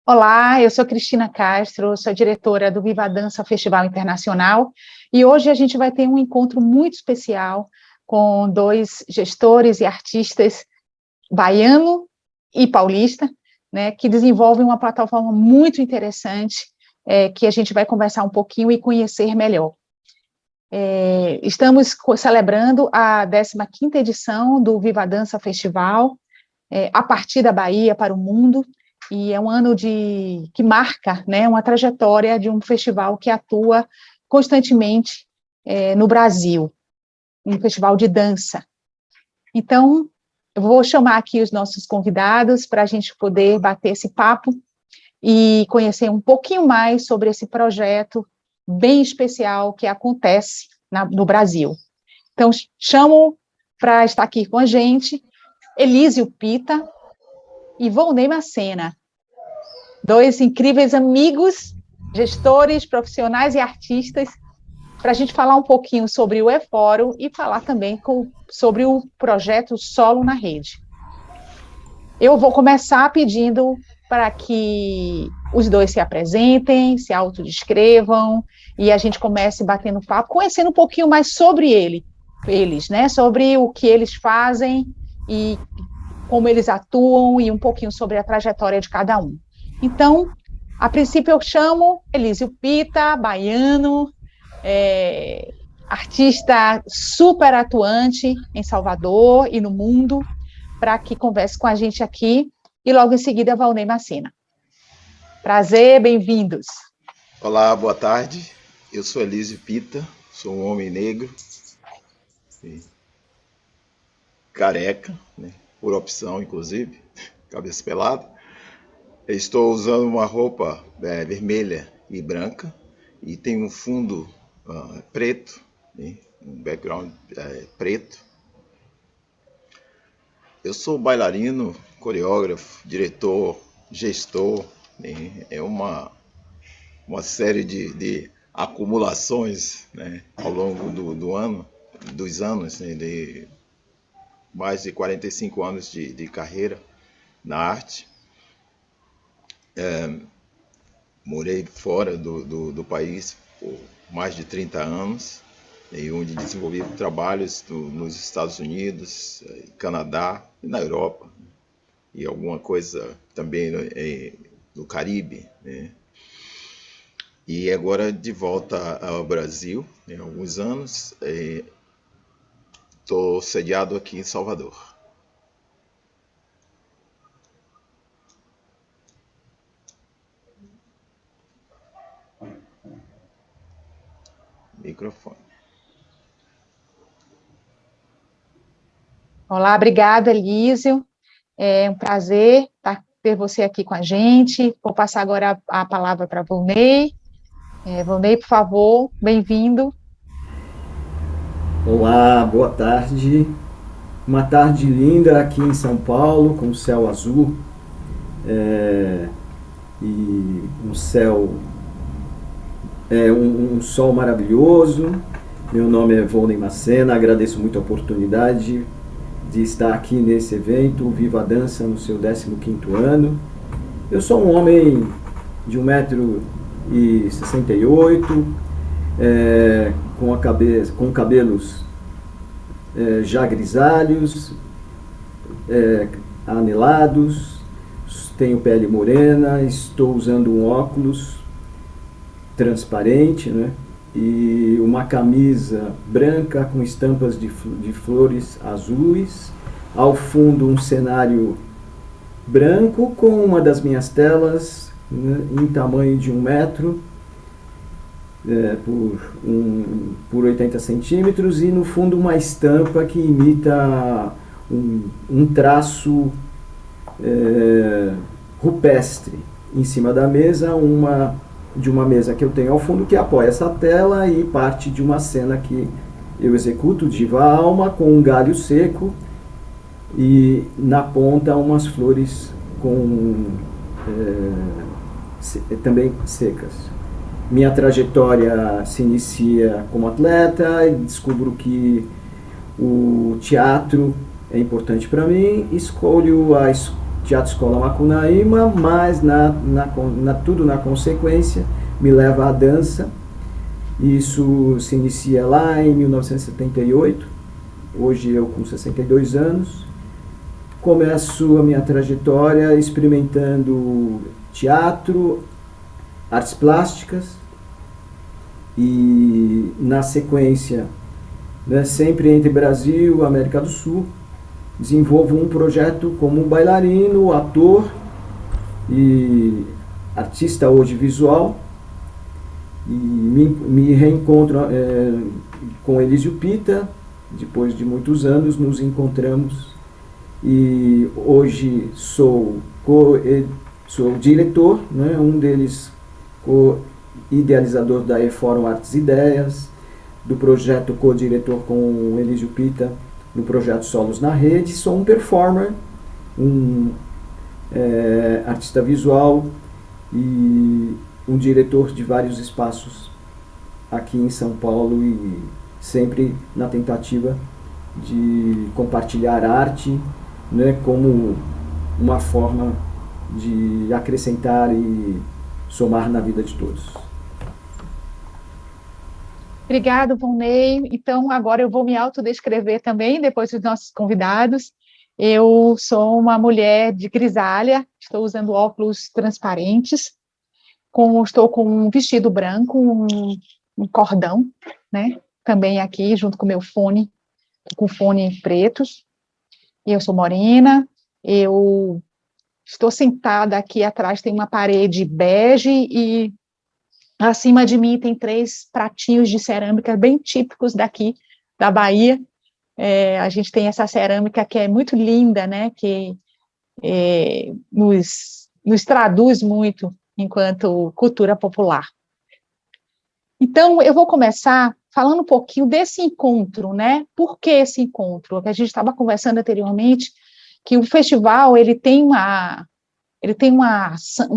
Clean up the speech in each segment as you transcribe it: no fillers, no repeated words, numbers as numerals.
Olá, eu sou Cristina Castro, sou diretora do Viva Dança Festival Internacional e hoje a gente vai ter um encontro muito especial com dois gestores e artistas baiano e paulista, né, que desenvolvem uma plataforma muito interessante, que a gente vai conversar um pouquinho e conhecer melhor. Estamos celebrando a 15ª edição do Viva Dança Festival, a partir da Bahia para o mundo, e é um ano que marca, né, uma trajetória de um festival que atua constantemente no Brasil, um festival de dança. Então, eu vou chamar aqui os nossos convidados para a gente poder bater esse papo e conhecer um pouquinho mais sobre esse projeto bem especial que acontece no Brasil. Então, chamo para estar aqui com a gente Elísio Pita e Volney Macena, dois incríveis amigos, gestores, profissionais e artistas, para a gente falar um pouquinho sobre o E-Fórum e falar também sobre o projeto Solo na Rede. Eu vou começar pedindo para que os dois se apresentem, se autodescrevam, e a gente comece batendo papo, conhecendo um pouquinho mais sobre eles, né? Sobre o que eles fazem e como eles atuam e um pouquinho sobre a trajetória de cada um. Então, a princípio eu chamo Elísio Pita, baiano, artista super atuante em Salvador e no mundo, para que converse com a gente aqui, e logo em seguida Volney Macena. Prazer, bem-vindos. Olá, boa tarde. Eu sou Elísio Pita, sou um homem negro, careca, né, por opção, inclusive, cabeça pelada. Eu estou usando uma roupa vermelha e branca e tem um fundo preto, né, um background preto. Eu sou bailarino, coreógrafo, diretor, gestor, né, é uma série de acumulações, né, ao longo dos anos, né, de mais de 45 anos de carreira na arte. Morei fora do país por mais de 30 anos, e onde desenvolvi trabalhos nos Estados Unidos, Canadá e na Europa, e alguma coisa também no Caribe, né? E agora de volta ao Brasil, há alguns anos, estou sediado aqui em Salvador. Microfone. Olá, obrigada, Elísio. É um prazer ter você aqui com a gente. Vou passar agora a palavra para Volney. Volney, por favor, bem-vindo. Olá, boa tarde. Uma tarde linda aqui em São Paulo, com o céu azul e um céu, um sol maravilhoso. Meu nome é Volney Macena, agradeço muito a oportunidade de estar aqui nesse evento, Viva a Dança, no seu 15º ano. Eu sou um homem de 1,68 m, com cabelos já grisalhos, anelados, tenho pele morena, estou usando um óculos transparente, né? E uma camisa branca com estampas de flores azuis, ao fundo um cenário branco com uma das minhas telas, né, em tamanho de 1 metro por 80 centímetros, e no fundo uma estampa que imita um traço rupestre. Em cima da mesa, de uma mesa que eu tenho ao fundo, que apoia essa tela, e parte de uma cena que eu executo, Diva Alma, com um galho seco e na ponta umas flores também secas. Minha trajetória se inicia como atleta e descubro que o teatro é importante para mim. Escolho Teatro Escola Macunaíma, mas tudo na consequência me leva à dança. Isso se inicia lá em 1978, hoje eu com 62 anos. Começo a minha trajetória experimentando teatro, artes plásticas e, na sequência, né, sempre entre Brasil e América do Sul, desenvolvo um projeto como bailarino, ator e artista audiovisual, e me reencontro com Elísio Pita. Depois de muitos anos nos encontramos e hoje sou diretor, né, um deles co-idealizador da E-Fórum Artes e Ideias, do projeto co-diretor com o Elísio Pita no projeto Solos na Rede. Sou um performer, um artista visual e um diretor de vários espaços aqui em São Paulo, e sempre na tentativa de compartilhar arte, né, como uma forma de acrescentar e somar na vida de todos. Obrigado, Volney. Então, agora eu vou me autodescrever também, depois dos nossos convidados. Eu sou uma mulher de grisalha, estou usando óculos transparentes, estou com um vestido branco, um cordão, né? Também aqui, junto com meu fone, com fone pretos. Eu sou morena, eu estou sentada aqui atrás, tem uma parede bege e acima de mim tem 3 pratinhos de cerâmica bem típicos daqui, da Bahia. A gente tem essa cerâmica que é muito linda, né, que nos traduz muito enquanto cultura popular. Então, eu vou começar falando um pouquinho desse encontro, né? Por que esse encontro? Que a gente estava conversando anteriormente, que o festival ele tem uma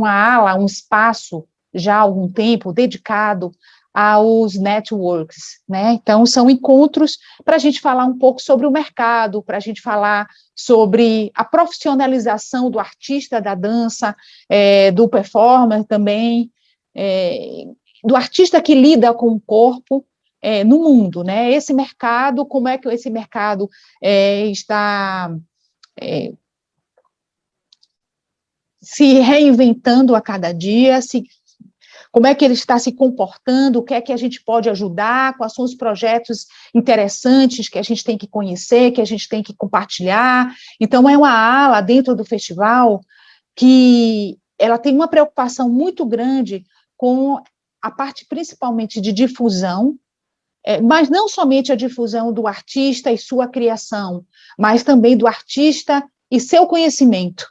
ala, um espaço já há algum tempo dedicado aos networks, né? Então, são encontros para a gente falar um pouco sobre o mercado, para a gente falar sobre a profissionalização do artista da dança, do performer também, do artista que lida com o corpo no mundo, né? Esse mercado, como é que esse mercado está se reinventando a cada dia, como é que ele está se comportando, o que é que a gente pode ajudar, quais são os projetos interessantes que a gente tem que conhecer, que a gente tem que compartilhar. Então, é uma ala dentro do festival que ela tem uma preocupação muito grande com a parte principalmente de difusão, mas não somente a difusão do artista e sua criação, mas também do artista e seu conhecimento,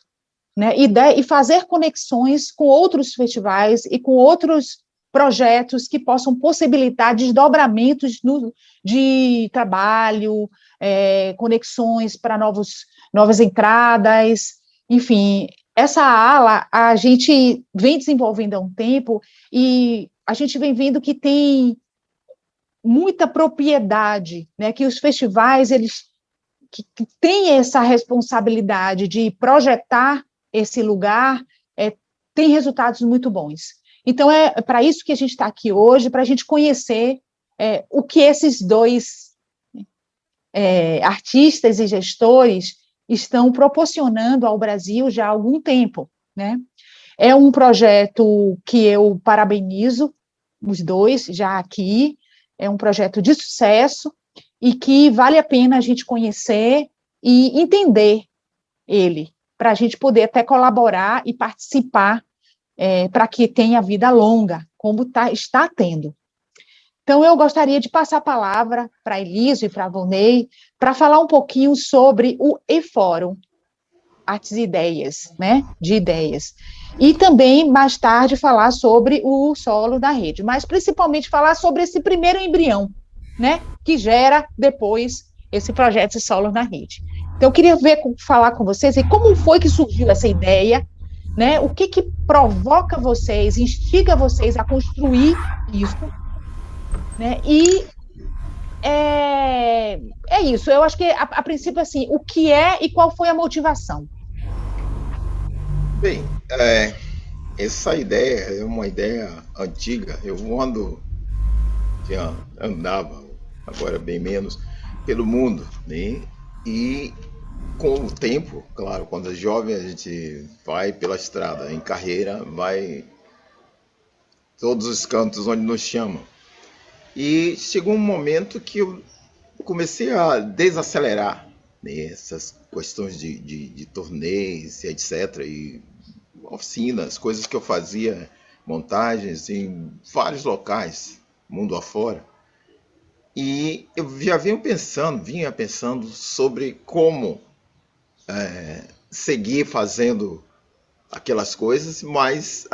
né, e fazer conexões com outros festivais e com outros projetos que possam possibilitar desdobramentos de trabalho, conexões para novas entradas, enfim. Essa ala a gente vem desenvolvendo há um tempo e a gente vem vendo que tem muita propriedade, né, que os festivais eles que têm essa responsabilidade de projetar esse lugar, tem resultados muito bons. Então, é para isso que a gente está aqui hoje, para a gente conhecer o que esses dois artistas e gestores estão proporcionando ao Brasil já há algum tempo, né? É um projeto que eu parabenizo os dois já aqui, é um projeto de sucesso e que vale a pena a gente conhecer e entender ele, para a gente poder até colaborar e participar para que tenha vida longa, como está tendo. Então, eu gostaria de passar a palavra para a Elísio e para a Volney, para falar um pouquinho sobre o E-Fórum Artes e Ideias, né, de ideias. E também, mais tarde, falar sobre o Solo da Rede, mas principalmente falar sobre esse primeiro embrião, né, que gera depois esse projeto de Solo na Rede. Então, eu queria falar com vocês como foi que surgiu essa ideia, né, o que provoca vocês, instiga vocês a construir isso, né, e é isso, eu acho que, a princípio, assim, o que é e qual foi a motivação? Bem, essa ideia é uma ideia antiga. Eu andava, agora bem menos, pelo mundo, né? E com o tempo, claro, quando é jovem a gente vai pela estrada, em carreira, vai todos os cantos onde nos chamam. E chegou um momento que eu comecei a desacelerar, né, essas questões de torneios, etc. E oficinas, coisas que eu fazia, montagens em vários locais, mundo afora. E eu já vinha pensando sobre como seguir fazendo aquelas coisas, mas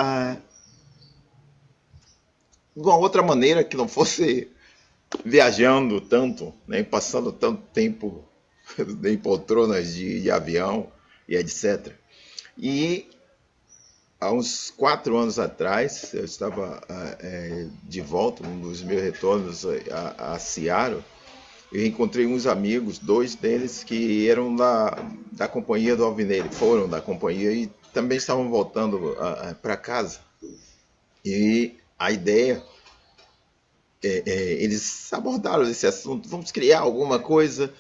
de uma outra maneira que não fosse viajando tanto, né, passando tanto tempo em poltronas de avião e etc. E há uns 4 anos atrás, eu estava de volta, um dos meus retornos a Seattle, eu encontrei uns amigos, dois deles que eram da companhia do Alvinelli, foram da companhia e também estavam voltando para casa. E a ideia, eles abordaram esse assunto, vamos criar alguma coisa,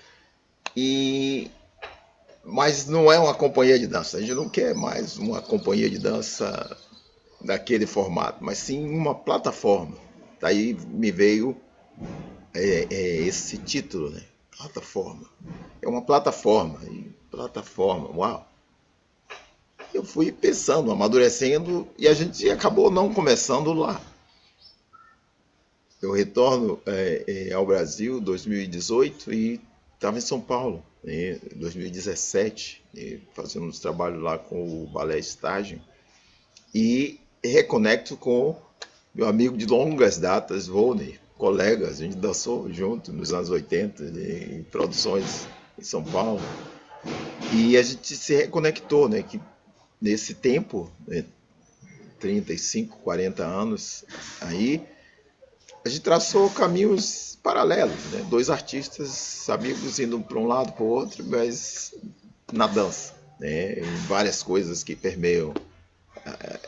mas não é uma companhia de dança, a gente não quer mais uma companhia de dança daquele formato, mas sim uma plataforma. Daí me veio esse título, né? Plataforma. É uma plataforma. E plataforma, uau! Eu fui pensando, amadurecendo e a gente acabou não começando lá. Eu retorno ao Brasil em 2018 e estava em São Paulo, em 2017, fazendo uns trabalhos lá com o Balé Estágio e reconecto com meu amigo de longas datas, Volney, colegas, a gente dançou junto nos anos 80, em produções em São Paulo, e a gente se reconectou, né, que nesse tempo, 35, 40 anos, aí a gente traçou caminhos paralelos, né, dois artistas amigos indo para um lado para o outro, mas na dança, né, em várias coisas que permeiam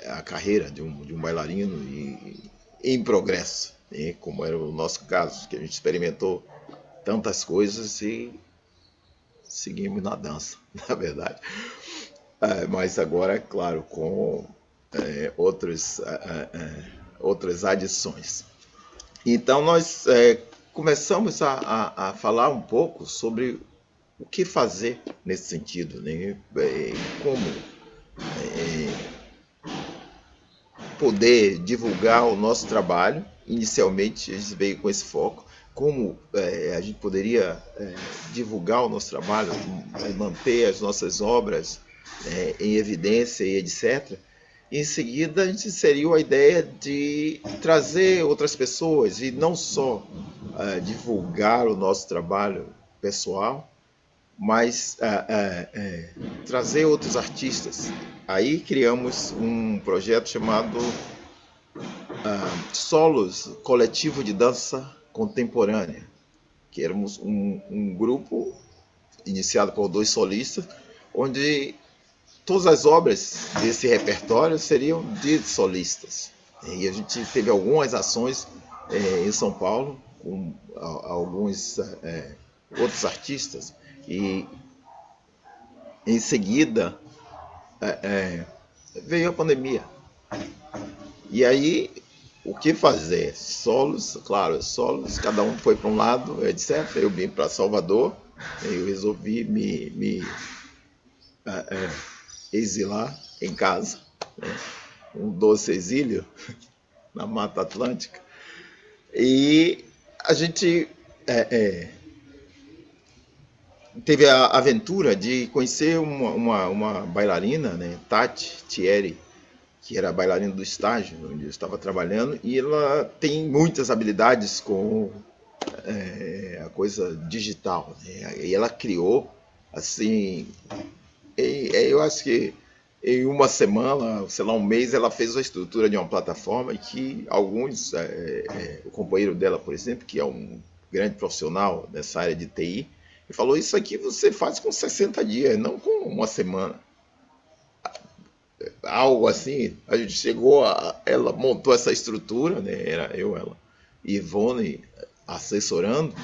a carreira de um bailarino e em progresso, né? Como era o nosso caso, que a gente experimentou tantas coisas e seguimos na dança, na verdade. Mas agora, claro, com outras adições. Então nós começamos a falar um pouco sobre o que fazer nesse sentido, né? Como poder divulgar o nosso trabalho. Inicialmente a gente veio com esse foco, como a gente poderia divulgar o nosso trabalho, manter as nossas obras em evidência e etc. Em seguida a gente inseriu a ideia de trazer outras pessoas e não só divulgar o nosso trabalho pessoal, mas trazer outros artistas. Aí criamos um projeto chamado Solos Coletivo de Dança Contemporânea, que éramos um grupo iniciado por 2 solistas, onde todas as obras desse repertório seriam de solistas. E a gente teve algumas ações em São Paulo com alguns outros artistas, e em seguida veio a pandemia. E aí, o que fazer? Solos, claro, solos, cada um foi para um lado, etc. Eu vim para Salvador, eu resolvi me exilar em casa, né? Um doce exílio na Mata Atlântica. E a gente teve a aventura de conhecer uma bailarina, né, Tati Thierry, que era bailarina do estágio onde eu estava trabalhando, e ela tem muitas habilidades com a coisa digital, né? E ela criou, assim, eu acho que em uma semana, sei lá, um mês, ela fez a estrutura de uma plataforma que alguns, o companheiro dela, por exemplo, que é um grande profissional nessa área de TI, ele falou: isso aqui você faz com 60 dias, não com uma semana. algo assim. A gente chegou ela montou essa estrutura, né? Era eu, ela e Ivone assessorando.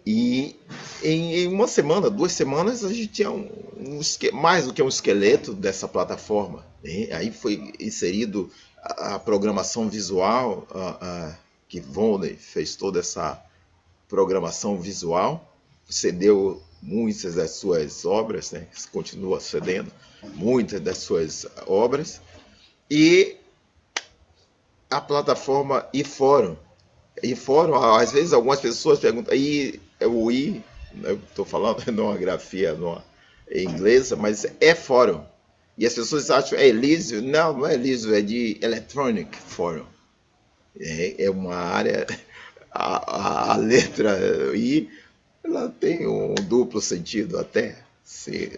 E em uma semana, 2 semanas, a gente tinha mais do que um esqueleto dessa plataforma, né? Aí foi inserido a programação visual, que Ivone fez toda essa programação visual, cedeu muitas das suas obras, né? Continua cedendo muitas das suas obras, e a plataforma eFórum. eFórum, às vezes algumas pessoas perguntam, aí o I, eu estou falando numa grafia inglesa, mas é fórum. E as pessoas acham, é Elísio? Não, não é Elísio, é de Electronic Forum. É uma área, a letra I, ela tem um duplo sentido até, se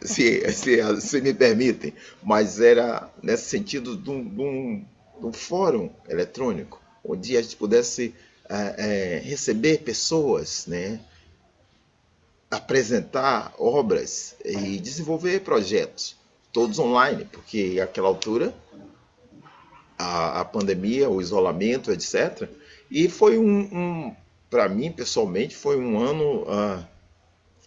me permitem, mas era nesse sentido de um fórum eletrônico, onde a gente pudesse receber pessoas, né, apresentar obras e desenvolver projetos, todos online, porque àquela altura a pandemia, o isolamento, etc. E foi para mim, pessoalmente, foi um ano,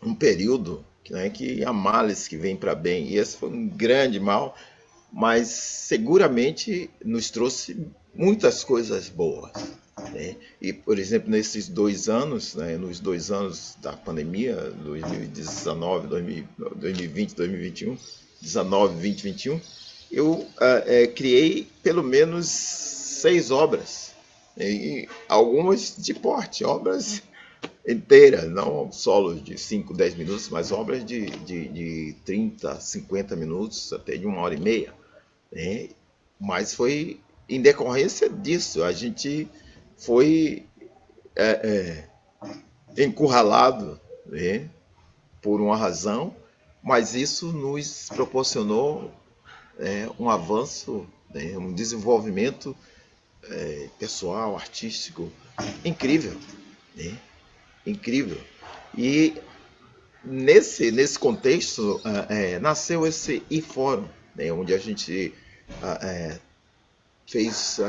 um período, né, que há males que vêm para bem. E esse foi um grande mal, mas seguramente nos trouxe muitas coisas boas, né? E, por exemplo, nesses 2 anos, né, nos 2 anos da pandemia, 2019, 2020, 2021, 19, 20, 21, eu criei pelo menos 6 obras, e algumas de porte, obras inteiras, não solos de 5, 10 minutos, mas obras de 30, 50 minutos, até de 1h30, né? Mas foi em decorrência disso, a gente foi encurralado, né, por uma razão, mas isso nos proporcionou um avanço, né, um desenvolvimento pessoal, artístico incrível, né? Incrível. E nesse contexto nasceu esse eFórum, né, onde a gente fez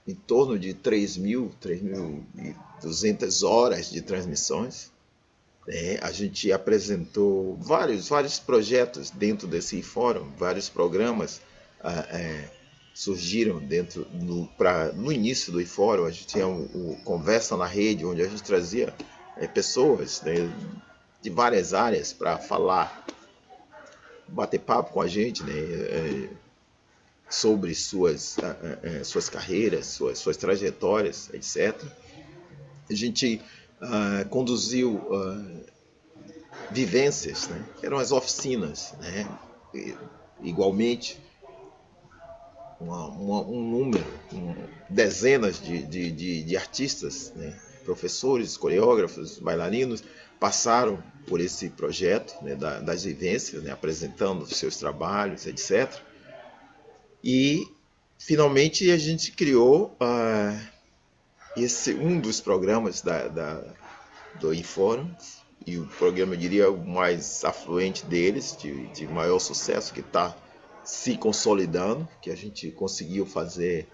em torno de 3.200 horas de transmissões. A gente apresentou vários projetos dentro desse fórum, vários programas surgiram no início do fórum. A gente tinha o Conversa na Rede, onde a gente trazia pessoas, né, de várias áreas para falar, bater papo com a gente, né, sobre suas carreiras, suas trajetórias, etc. A gente conduziu vivências, né? Eram as oficinas, né? Igualmente, um número, dezenas de artistas, né? Professores, coreógrafos, bailarinos, passaram por esse projeto, né, das vivências, né, apresentando seus trabalhos, etc. E, finalmente, a gente criou um dos programas do eFórum, e o programa, eu diria, o mais afluente deles, de maior sucesso, que está se consolidando, que a gente conseguiu fazer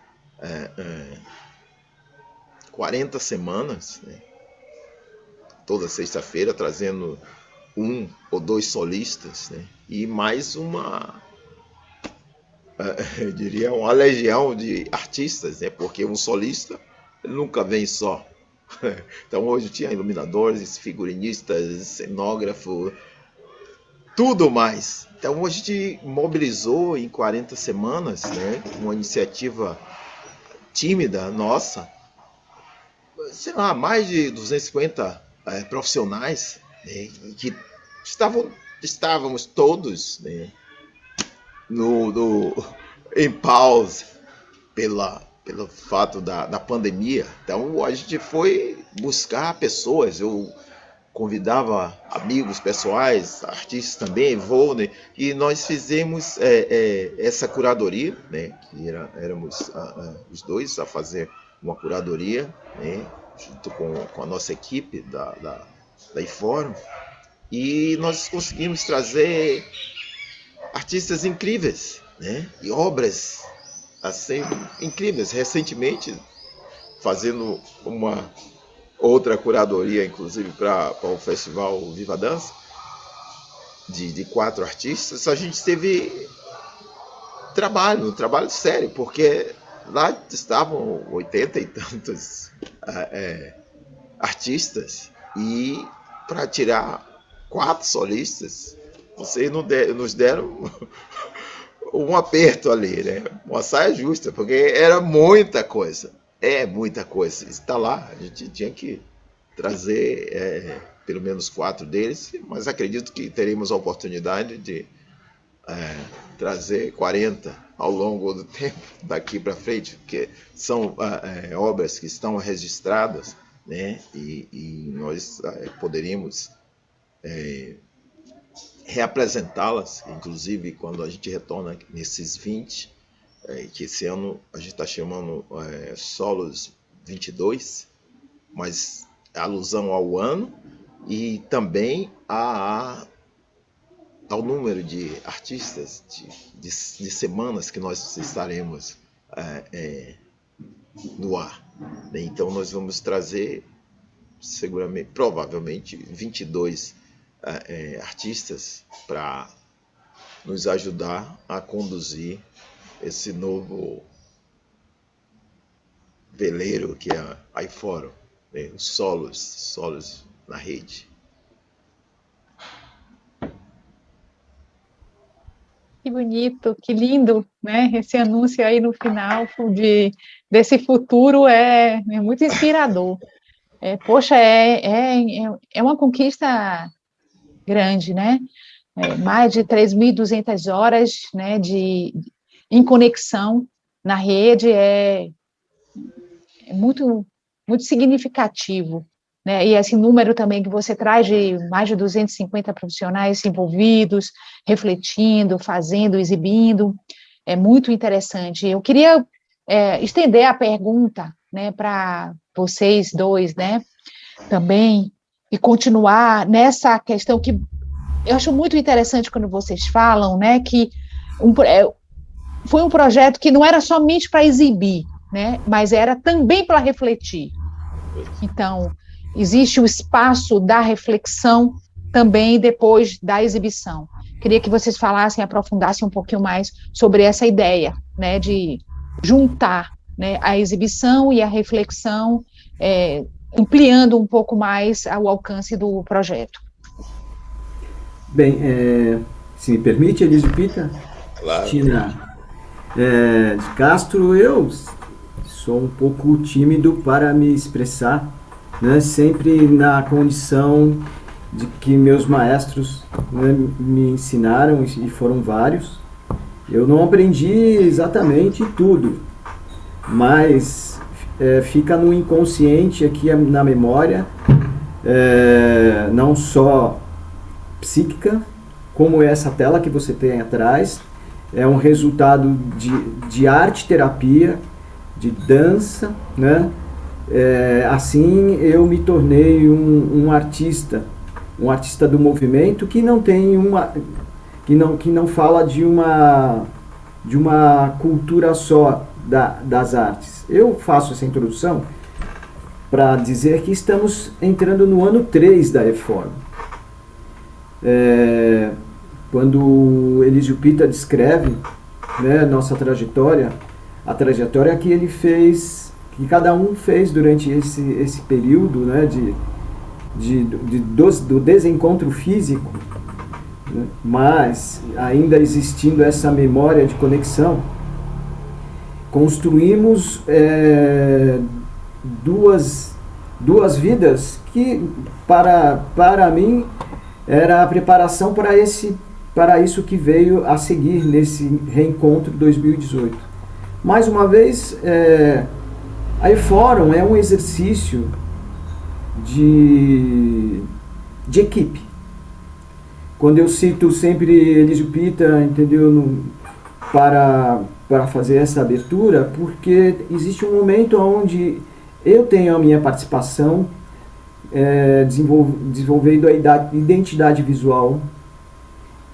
40 semanas, né, toda sexta-feira, trazendo 1 ou 2 solistas, né, e mais eu diria, uma legião de artistas, né, porque um solista nunca vem só. Então hoje tinha iluminadores, figurinistas, cenógrafo, tudo mais. Então a gente mobilizou em 40 semanas, né, uma iniciativa tímida nossa, sei lá, mais de 250 profissionais, né, que estávamos todos, né, em pause pelo fato da pandemia. Então a gente foi buscar pessoas, eu convidava amigos pessoais, artistas também, Ivone, e nós fizemos essa curadoria, né, que éramos os dois a fazer uma curadoria, né, junto com a nossa equipe da eFórum, e nós conseguimos trazer artistas incríveis, né? E obras assim incríveis. Recentemente, fazendo uma outra curadoria, inclusive para o Festival Viva Dança, de 4 artistas, a gente teve um trabalho sério, porque lá estavam 80 e tantos artistas, e para tirar 4 solistas, vocês nos deram um aperto ali, né? Uma saia justa, porque era muita coisa. É muita coisa. Está lá, a gente tinha que trazer pelo menos 4 deles, mas acredito que teremos a oportunidade de trazer 40 ao longo do tempo, daqui para frente, porque são obras que estão registradas, né? E nós poderíamos reapresentá-las, inclusive quando a gente retorna nesses 20, que esse ano a gente está chamando Solos 22, mas alusão ao ano e também ao número de artistas, de semanas que nós estaremos no ar. Então nós vamos trazer, seguramente, provavelmente, 22 artistas para nos ajudar a conduzir esse novo veleiro que é a iForum, né? Os solos na rede. Que bonito, que lindo, né? Esse anúncio aí no final desse futuro é muito inspirador. Poxa, é uma conquista grande, né? Mais de 3.200 horas, né, em conexão na rede é muito, muito significativo, né? E esse número também que você traz de mais de 250 profissionais envolvidos, refletindo, fazendo, exibindo, é muito interessante. Eu queria estender a pergunta, né, para vocês dois, né, também, e continuar nessa questão que eu acho muito interessante quando vocês falam, né, que foi um projeto que não era somente para exibir, né, mas era também para refletir. Então, existe o espaço da reflexão também depois da exibição. Queria que vocês falassem, aprofundassem um pouquinho mais sobre essa ideia, né, de juntar, né, a exibição e a reflexão, ampliando um pouco mais o alcance do projeto. Bem, se me permite, Elísio Pita, Claro. Tina de Castro, eu sou um pouco tímido para me expressar, né, sempre na condição de que meus maestros, né, me ensinaram, e foram vários. Eu não aprendi exatamente tudo, mas fica no inconsciente aqui na memória, não só psíquica, como essa tela que você tem atrás, é um resultado de arte-terapia, de dança, né? Assim eu me tornei um artista do movimento que não tem que não fala de uma cultura só das artes. Eu faço essa introdução para dizer que estamos entrando no ano 3 da reforma. Quando Elísio Pita descreve, né, nossa trajetória, a trajetória que ele fez, que cada um fez durante esse período, né, do desencontro físico, né, mas ainda existindo essa memória de conexão, construímos duas vidas que para mim era a preparação para isso que veio a seguir nesse reencontro 2018. Mais uma vez, a iForum é um exercício de equipe. Quando eu cito sempre Elísio Pita, entendeu, para fazer essa abertura, porque existe um momento onde eu tenho a minha participação, desenvolvendo a identidade visual,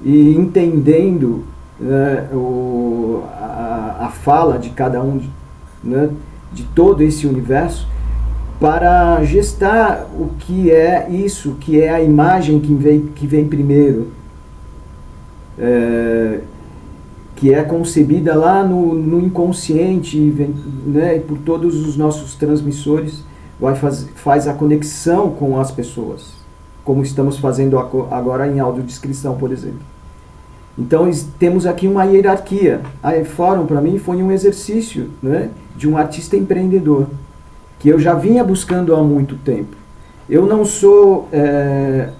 e entendendo, né, a fala de cada um, né, de todo esse universo, para gestar o que é isso, que é a imagem que vem primeiro, que é concebida lá no inconsciente, né, e por todos os nossos transmissores, faz a conexão com as pessoas, como estamos fazendo agora em audiodescrição, por exemplo. Então temos aqui uma hierarquia. A Fórum, para mim, foi um exercício, né, de um artista empreendedor, que eu já vinha buscando há muito tempo. Eu não sou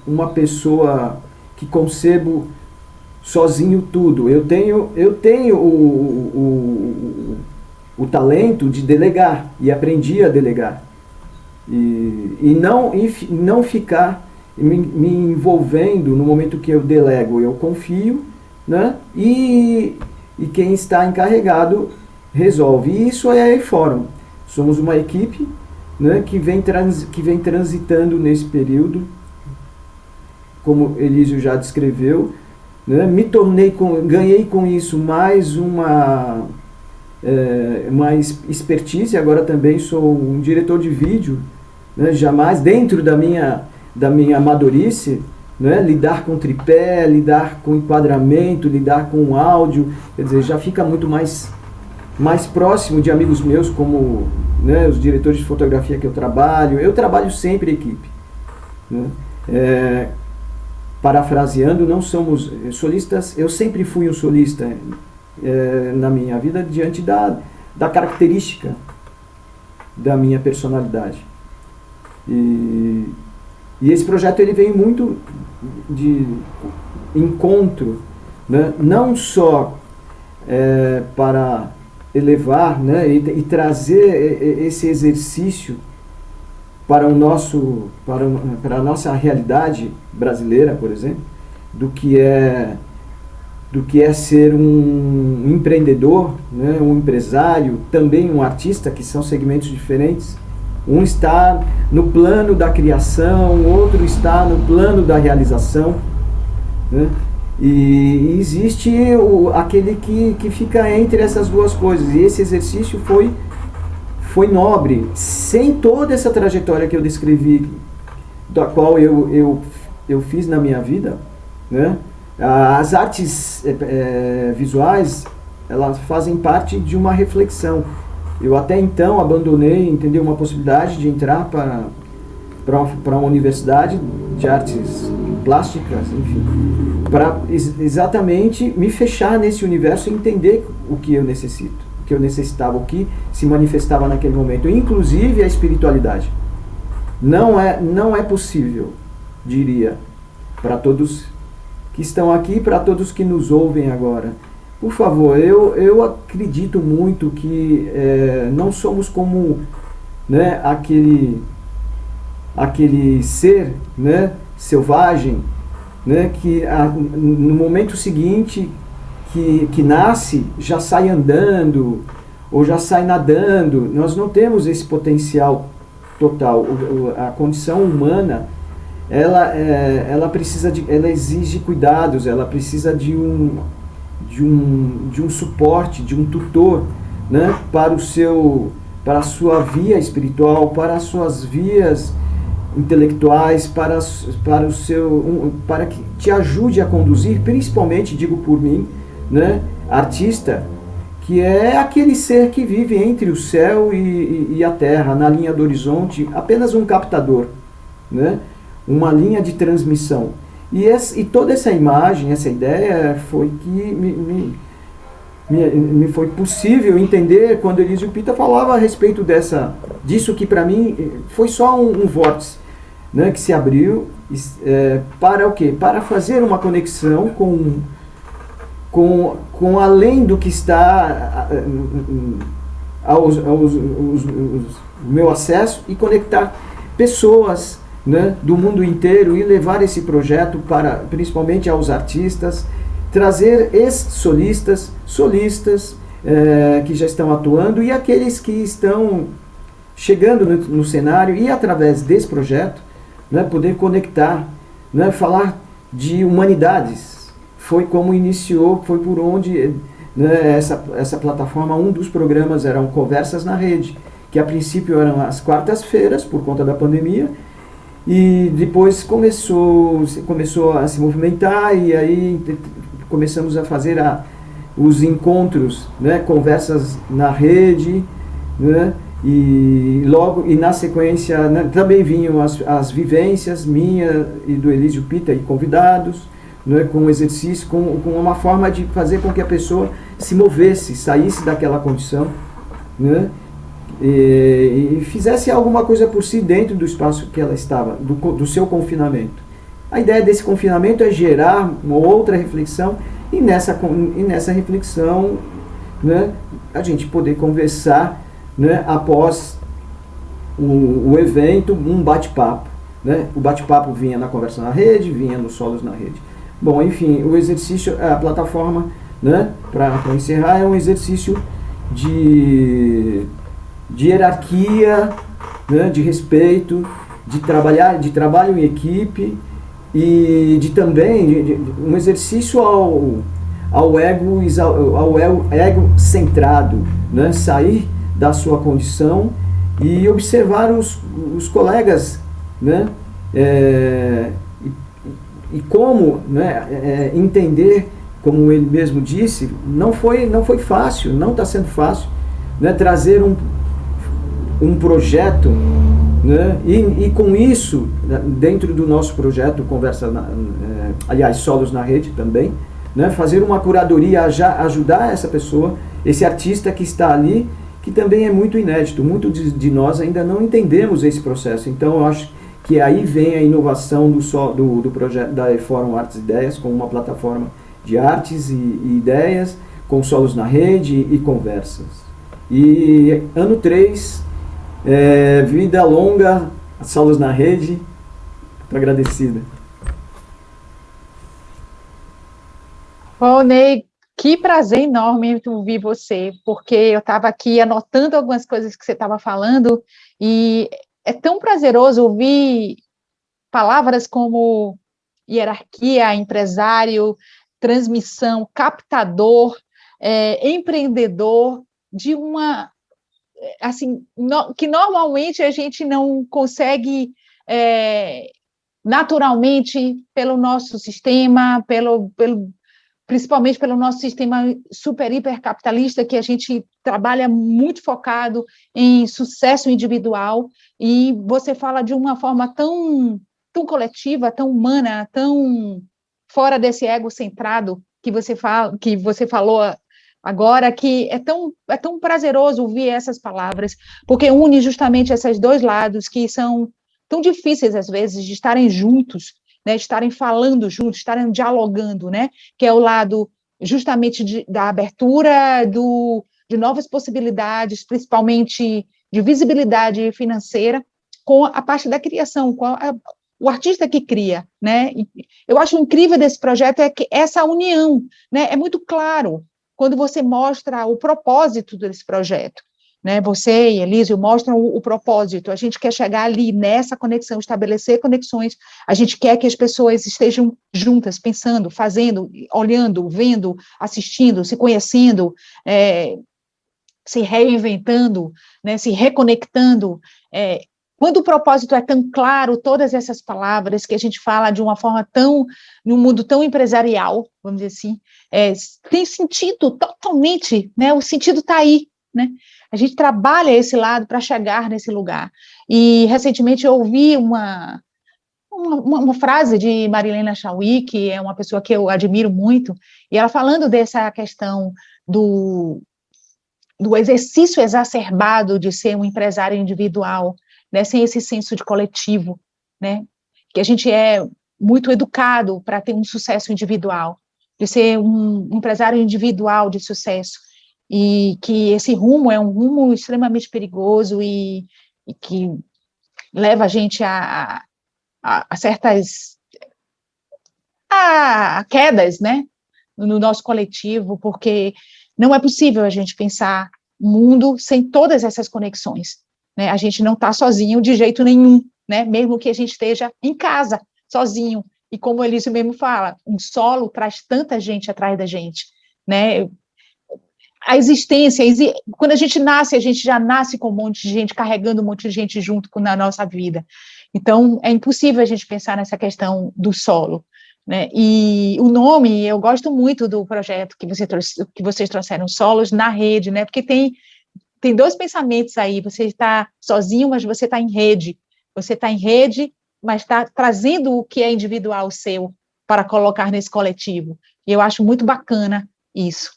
uma pessoa que concebo sozinho tudo. Eu tenho o talento de delegar, e aprendi a delegar. E não ficar me envolvendo no momento que eu delego. Eu confio, né? E quem está encarregado resolve. E isso é a E-Fórum. Somos uma equipe, né, que vem transitando nesse período, como Elísio já descreveu, né? Ganhei com isso mais uma expertise. Agora também sou um diretor de vídeo, né? Jamais dentro da minha amadorice, né? Lidar com tripé, lidar com enquadramento, lidar com áudio, quer dizer, já fica muito mais próximo de amigos meus, como, né, os diretores de fotografia que eu trabalho sempre em equipe, né? Parafraseando, não somos solistas, eu sempre fui um solista na minha vida, diante da característica da minha personalidade. E esse projeto ele vem muito de encontro, né, não só para elevar, né, e trazer esse exercício para a nossa realidade brasileira, por exemplo, do que é ser um empreendedor, né, um empresário, também um artista, que são segmentos diferentes. Um está no plano da criação, outro está no plano da realização, né? E existe aquele que fica entre essas duas coisas. E esse exercício foi nobre, sem toda essa trajetória que eu descrevi, da qual eu fiz na minha vida, né? As artes visuais, elas fazem parte de uma reflexão. Eu até então abandonei, entendeu, uma possibilidade de entrar para uma universidade de artes plásticas, enfim, para exatamente me fechar nesse universo e entender o que eu necessito, o que eu necessitava, o que se manifestava naquele momento, inclusive a espiritualidade. Não é possível, diria, para todos que estão aqui, para todos que nos ouvem agora. Por favor, eu acredito muito que não somos como, né, aquele ser, né, selvagem, né, que no momento seguinte que nasce já sai andando ou já sai nadando. Nós não temos esse potencial total. A condição humana, ela exige cuidados, ela precisa de um suporte, de um tutor, né, para a sua via espiritual, para as suas vias intelectuais, para que te ajude a conduzir, principalmente, digo por mim, né, artista, que é aquele ser que vive entre o céu e a terra, na linha do horizonte, apenas um captador, né, uma linha de transmissão. E toda essa imagem, essa ideia foi que me foi possível entender quando Elísio Pita falava a respeito disso, que para mim foi só um vórtice, né, que se abriu para o quê? Para fazer uma conexão com além do que está o meu acesso, e conectar pessoas, né, do mundo inteiro, e levar esse projeto principalmente aos artistas, trazer ex-solistas, solistas que já estão atuando, e aqueles que estão chegando no cenário, e através desse projeto, né, poder conectar, né, falar de humanidades, foi como iniciou, foi por onde, né, essa plataforma, um dos programas eram Conversas na Rede, que a princípio eram às quartas-feiras, por conta da pandemia, e depois começou a se movimentar, e aí começamos a fazer os encontros, né, Conversas na Rede, né, e na sequência, né, também vinham as vivências minha e do Elísio Pita e convidados, né, com exercício, com uma forma de fazer com que a pessoa se movesse, saísse daquela condição, né, e fizesse alguma coisa por si dentro do espaço que ela estava, do seu confinamento. A ideia desse confinamento é gerar uma outra reflexão, e nessa reflexão, né, a gente poder conversar, né, após o evento, um bate-papo. Né? O bate-papo vinha na Conversa na Rede, vinha nos Solos na Rede. Bom, enfim, o exercício, a plataforma, né, para encerrar, é um exercício de hierarquia, né, de respeito, de trabalho em equipe, e também um exercício ao ego centrado, né, sair da sua condição e observar os colegas, né, e como, né, entender, como ele mesmo disse, não foi fácil, não está sendo fácil, né, trazer um projeto, né, e com isso, dentro do nosso projeto aliás, Solos na Rede também, né, fazer uma curadoria, ajudar essa pessoa, esse artista que está ali, que também é muito inédito. Muitos de nós ainda não entendemos esse processo. Então, eu acho que aí vem a inovação do projeto da Fórum Artes e Ideias, com uma plataforma de artes e ideias, com Solos na Rede e conversas. E ano 3, vida longa, Solos na Rede. Muito agradecida. Ô, Ney, que prazer enorme ouvir você, porque eu estava aqui anotando algumas coisas que você estava falando, e é tão prazeroso ouvir palavras como hierarquia, empresário, transmissão, captador, empreendedor, de uma, assim, que normalmente a gente não consegue naturalmente pelo nosso sistema, principalmente pelo nosso sistema super, hiper capitalista, que a gente trabalha muito focado em sucesso individual, e você fala de uma forma tão coletiva, tão humana, tão fora desse ego centrado que você falou agora, que é tão prazeroso ouvir essas palavras, porque une justamente esses dois lados que são tão difíceis, às vezes, de estarem juntos, né, estarem falando juntos, estarem dialogando, né, que é o lado justamente da abertura, de novas possibilidades, principalmente de visibilidade financeira, com a parte da criação, com o artista que cria, né? Eu acho incrível desse projeto é que essa união, né, é muito claro quando você mostra o propósito desse projeto, né? Você e Elísio mostram o propósito. A gente quer chegar ali nessa conexão, estabelecer conexões. A gente quer que as pessoas estejam juntas, pensando, fazendo, olhando, vendo, assistindo, se conhecendo, se reinventando, né, se reconectando. Quando o propósito é tão claro, todas essas palavras que a gente fala de uma forma num mundo tão empresarial, vamos dizer assim, tem sentido totalmente, né? O sentido está aí, né? A gente trabalha esse lado para chegar nesse lugar. E, recentemente, eu ouvi uma frase de Marilena Chauí, que é uma pessoa que eu admiro muito, e ela falando dessa questão do exercício exacerbado de ser um empresário individual, né, sem esse senso de coletivo, né, que a gente é muito educado para ter um sucesso individual, de ser um empresário individual de sucesso, e que esse rumo é um rumo extremamente perigoso e que leva a gente a certas quedas, né, no nosso coletivo, porque não é possível a gente pensar mundo sem todas essas conexões, né? A gente não está sozinho de jeito nenhum, né? Mesmo que a gente esteja em casa, sozinho, E como ele mesmo fala, um solo traz tanta gente atrás da gente, né? A existência, quando a gente já nasce com um monte de gente, carregando um monte de gente junto na nossa vida. Então, é impossível a gente pensar nessa questão do solo, né? E o nome, eu gosto muito do projeto que vocês trouxeram, Solos na Rede, né? Porque tem dois pensamentos aí, você está sozinho, mas você está em rede. Você está em rede, mas está trazendo o que é individual seu para colocar nesse coletivo. E eu acho muito bacana isso.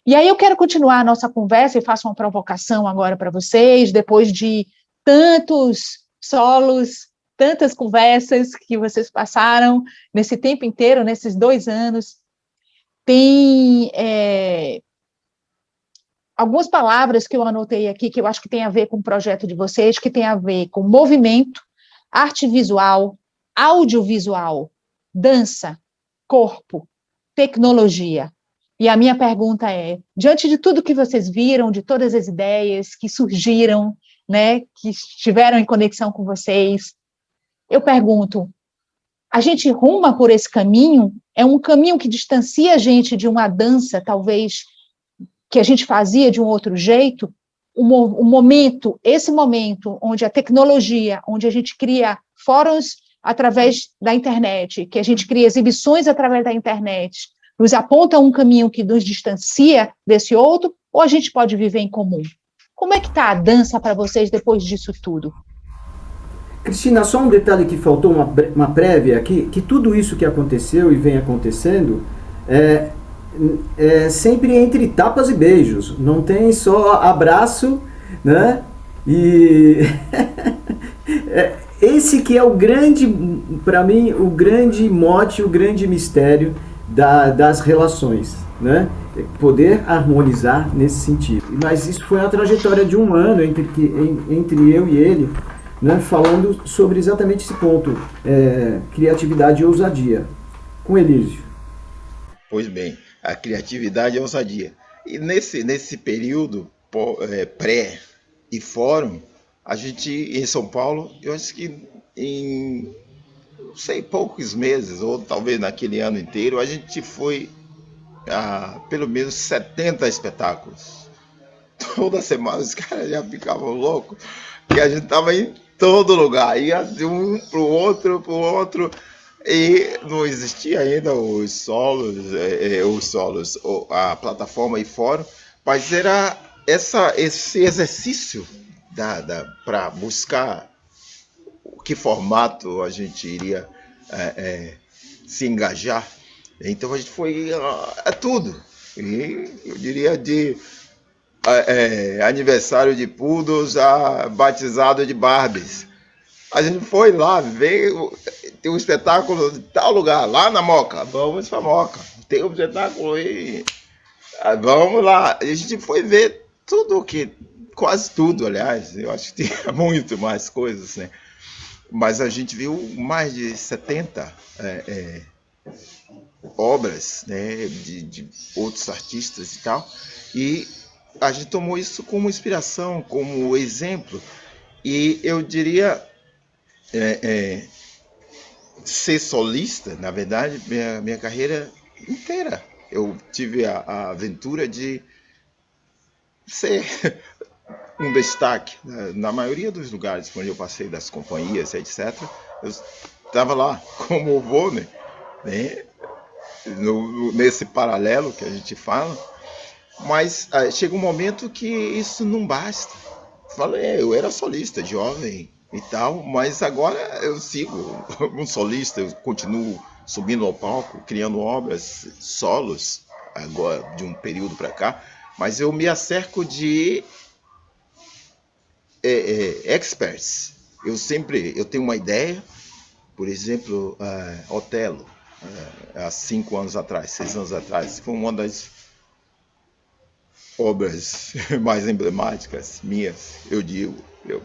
E aí eu quero continuar a nossa conversa e faço uma provocação agora para vocês, depois de tantos solos, tantas conversas que vocês passaram nesse tempo inteiro, nesses 2 anos. Tem algumas palavras que eu anotei aqui, que eu acho que tem a ver com o projeto de vocês, que tem a ver com movimento, arte visual, audiovisual, dança, corpo, tecnologia. E a minha pergunta é, diante de tudo que vocês viram, de todas as ideias que surgiram, né, que estiveram em conexão com vocês, eu pergunto, a gente ruma por esse caminho? É um caminho que distancia a gente de uma dança, talvez, que a gente fazia de um outro jeito? Esse momento onde a tecnologia, onde a gente cria fóruns através da internet, que a gente cria exibições através da internet, nos aponta um caminho que nos distancia desse outro, ou a gente pode viver em comum? Como é que está a dança para vocês depois disso tudo? Cristina, só um detalhe que faltou, uma prévia aqui, que tudo isso que aconteceu e vem acontecendo é sempre entre tapas e beijos, não tem só abraço, né? E esse que é o grande, para mim, o grande mote, o grande mistério das relações, né? Poder harmonizar nesse sentido. Mas isso foi uma trajetória de 1 ano entre eu e ele, né? Falando sobre exatamente esse ponto, criatividade e ousadia, com Elísio. Pois bem, a criatividade e a ousadia. E nesse período pré e fórum, a gente, em São Paulo, eu acho que em poucos meses, ou talvez naquele ano inteiro, a gente foi a pelo menos 70 espetáculos. Toda semana os caras já ficavam loucos, que a gente estava em todo lugar, ia de um para o outro, e não existia ainda os solos, a plataforma e fórum, mas era esse exercício para buscar que formato a gente iria se engajar. Então a gente foi a tudo. E eu diria de aniversário de poodles a batizado de Barbies. A gente foi lá, veio, tem um espetáculo de tal lugar, lá na Moca, vamos pra Moca. Tem um espetáculo aí, vamos lá. A gente foi ver quase tudo, aliás, eu acho que tinha muito mais coisas, né? Mas a gente viu mais de 70 obras, né, de outros artistas e tal, e a gente tomou isso como inspiração, como exemplo, e eu diria ser solista, na verdade, minha carreira inteira, eu tive a aventura de ser um destaque na maioria dos lugares onde eu passei, das companhias, etc. Eu estava lá como Bonner, né? Nesse paralelo que a gente fala, mas chega um momento que isso não basta. Eu era solista, jovem e tal, mas agora eu sigo um solista, eu continuo subindo ao palco, criando obras, solos, agora de um período para cá, mas eu me acerco de experts. Eu tenho uma ideia, por exemplo, Otelo, há 5 anos atrás, 6 anos atrás, foi uma das obras mais emblemáticas minhas, eu digo. Eu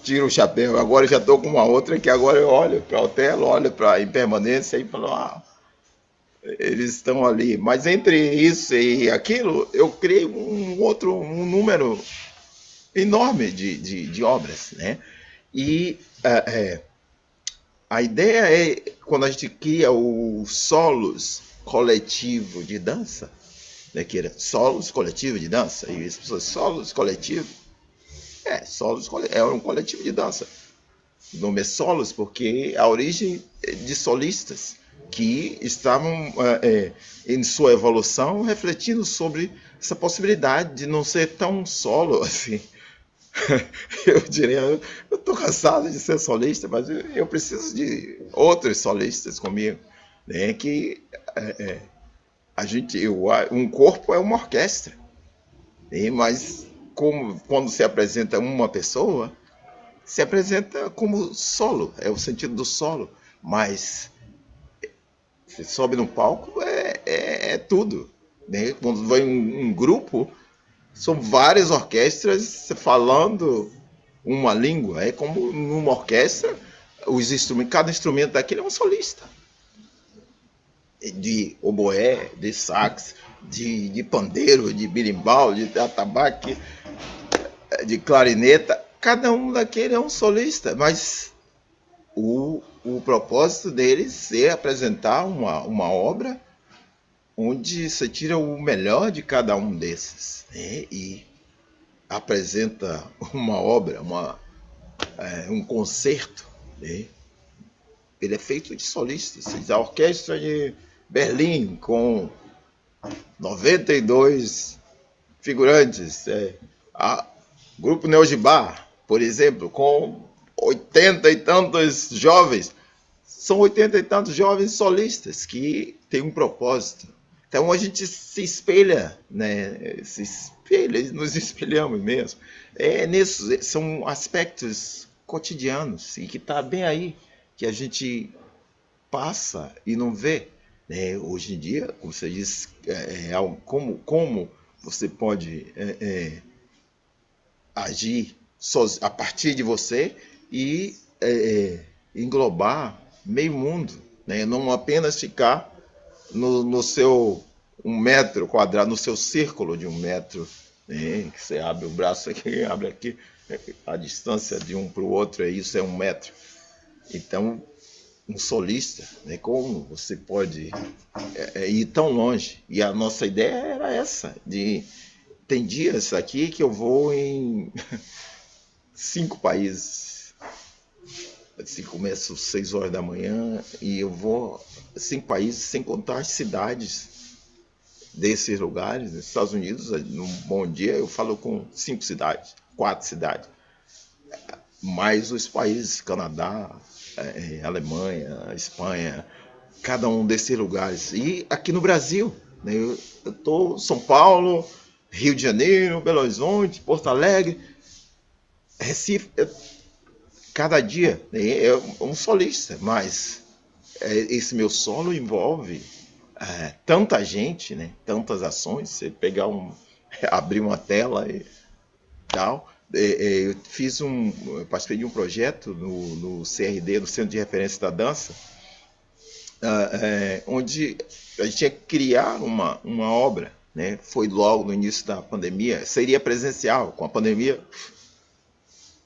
tiro o chapéu, agora eu já estou com uma outra que agora eu olho para Otelo, olho para Impermanência e falo, eles estão ali. Mas entre isso e aquilo, eu criei um número enorme de obras, né? E A ideia é, quando a gente cria o solos coletivo de dança, né, que era solos coletivo de dança, e as pessoas, solos coletivo, é um coletivo de dança. O nome é solos porque a origem é de solistas que estavam em sua evolução refletindo sobre essa possibilidade de não ser tão solo assim. Eu diria, eu estou cansado de ser solista, mas eu preciso de outros solistas comigo, né? Que um corpo é uma orquestra, né? Mas quando se apresenta uma pessoa, se apresenta como solo, é o sentido do solo, mas você sobe no palco, é tudo, né? Quando vai um grupo, são várias orquestras falando uma língua. É como numa orquestra, cada instrumento daquele é um solista. De oboé, de sax, de pandeiro, de berimbau, de atabaque, de clarineta. Cada um daquele é um solista, mas o propósito deles é apresentar uma obra onde você tira o melhor de cada um desses, né? E apresenta uma obra, um concerto, né? Ele é feito de solistas. A orquestra de Berlim, com 92 figurantes. O grupo Neogibá, por exemplo, com 80 e tantos jovens. São 80 e tantos jovens solistas que têm um propósito. Então a gente se espelha, né? Nos espelhamos mesmo. São aspectos cotidianos e que está bem aí, que a gente passa e não vê, né? Hoje em dia, como você disse, como você pode agir a partir de você e englobar meio mundo, né? Não apenas ficar no seu 1 metro quadrado, no seu círculo de 1 metro, né? Que você abre o braço aqui, abre aqui, a distância de um para o outro, isso é 1 metro. Então, um solista, né? Como você pode ir tão longe? E a nossa ideia era essa, tem dias aqui que eu vou em 5 países. Assim, começo às 6 horas da manhã e eu vou 5 países, sem contar as cidades desses lugares. Nos Estados Unidos, num bom dia, eu falo com 5 cidades, 4 cidades. Mais os países, Canadá, Alemanha, Espanha, cada um desses lugares. E aqui no Brasil, né, eu estou em São Paulo, Rio de Janeiro, Belo Horizonte, Porto Alegre, Recife. Cada dia é um solista, mas esse meu solo envolve tanta gente, né? Tantas ações. Você pegar abrir uma tela e tal. Eu participei de um projeto no CRD, no Centro de Referência da Dança, onde a gente tinha que criar uma obra, né? Foi logo no início da pandemia, seria presencial. Com a pandemia,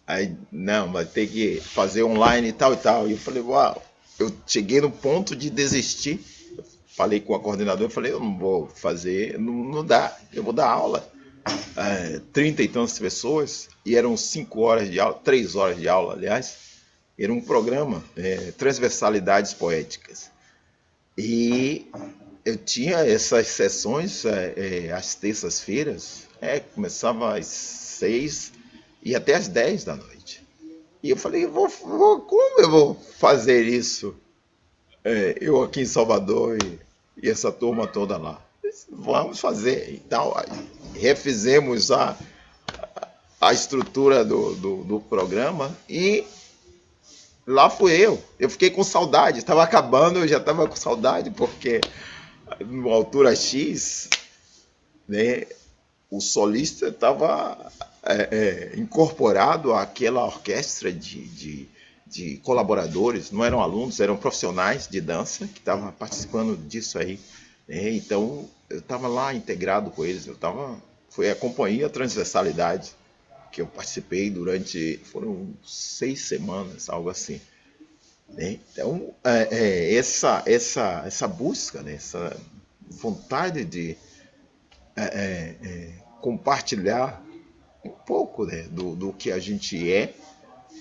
aí, não, vai ter que fazer online e tal e tal. E eu falei, uau, eu cheguei no ponto de desistir. Eu falei com a coordenadora, eu falei, eu não vou fazer, não dá, eu vou dar aula. 30 e tantas pessoas, e eram 5 horas de aula, 3 horas de aula, aliás. Era um programa, Transversalidades Poéticas. E eu tinha essas sessões às terças-feiras, começava às 6 e até às 10 da noite. E eu falei, como eu vou fazer isso? Eu aqui em Salvador e essa turma toda lá. Vamos fazer. Então, refizemos a estrutura do programa e lá fui eu. Eu fiquei com saudade, estava acabando, eu já estava com saudade, porque numa altura X, né, o solista estava incorporado àquela orquestra de colaboradores, não eram alunos, eram profissionais de dança que estavam participando disso aí. Né? Então, eu estava lá integrado com eles, foi a companhia Transversalidade que eu participei foram 6 semanas, algo assim. né? Então, essa busca, né? Essa vontade de compartilhar um pouco, né? do que a gente é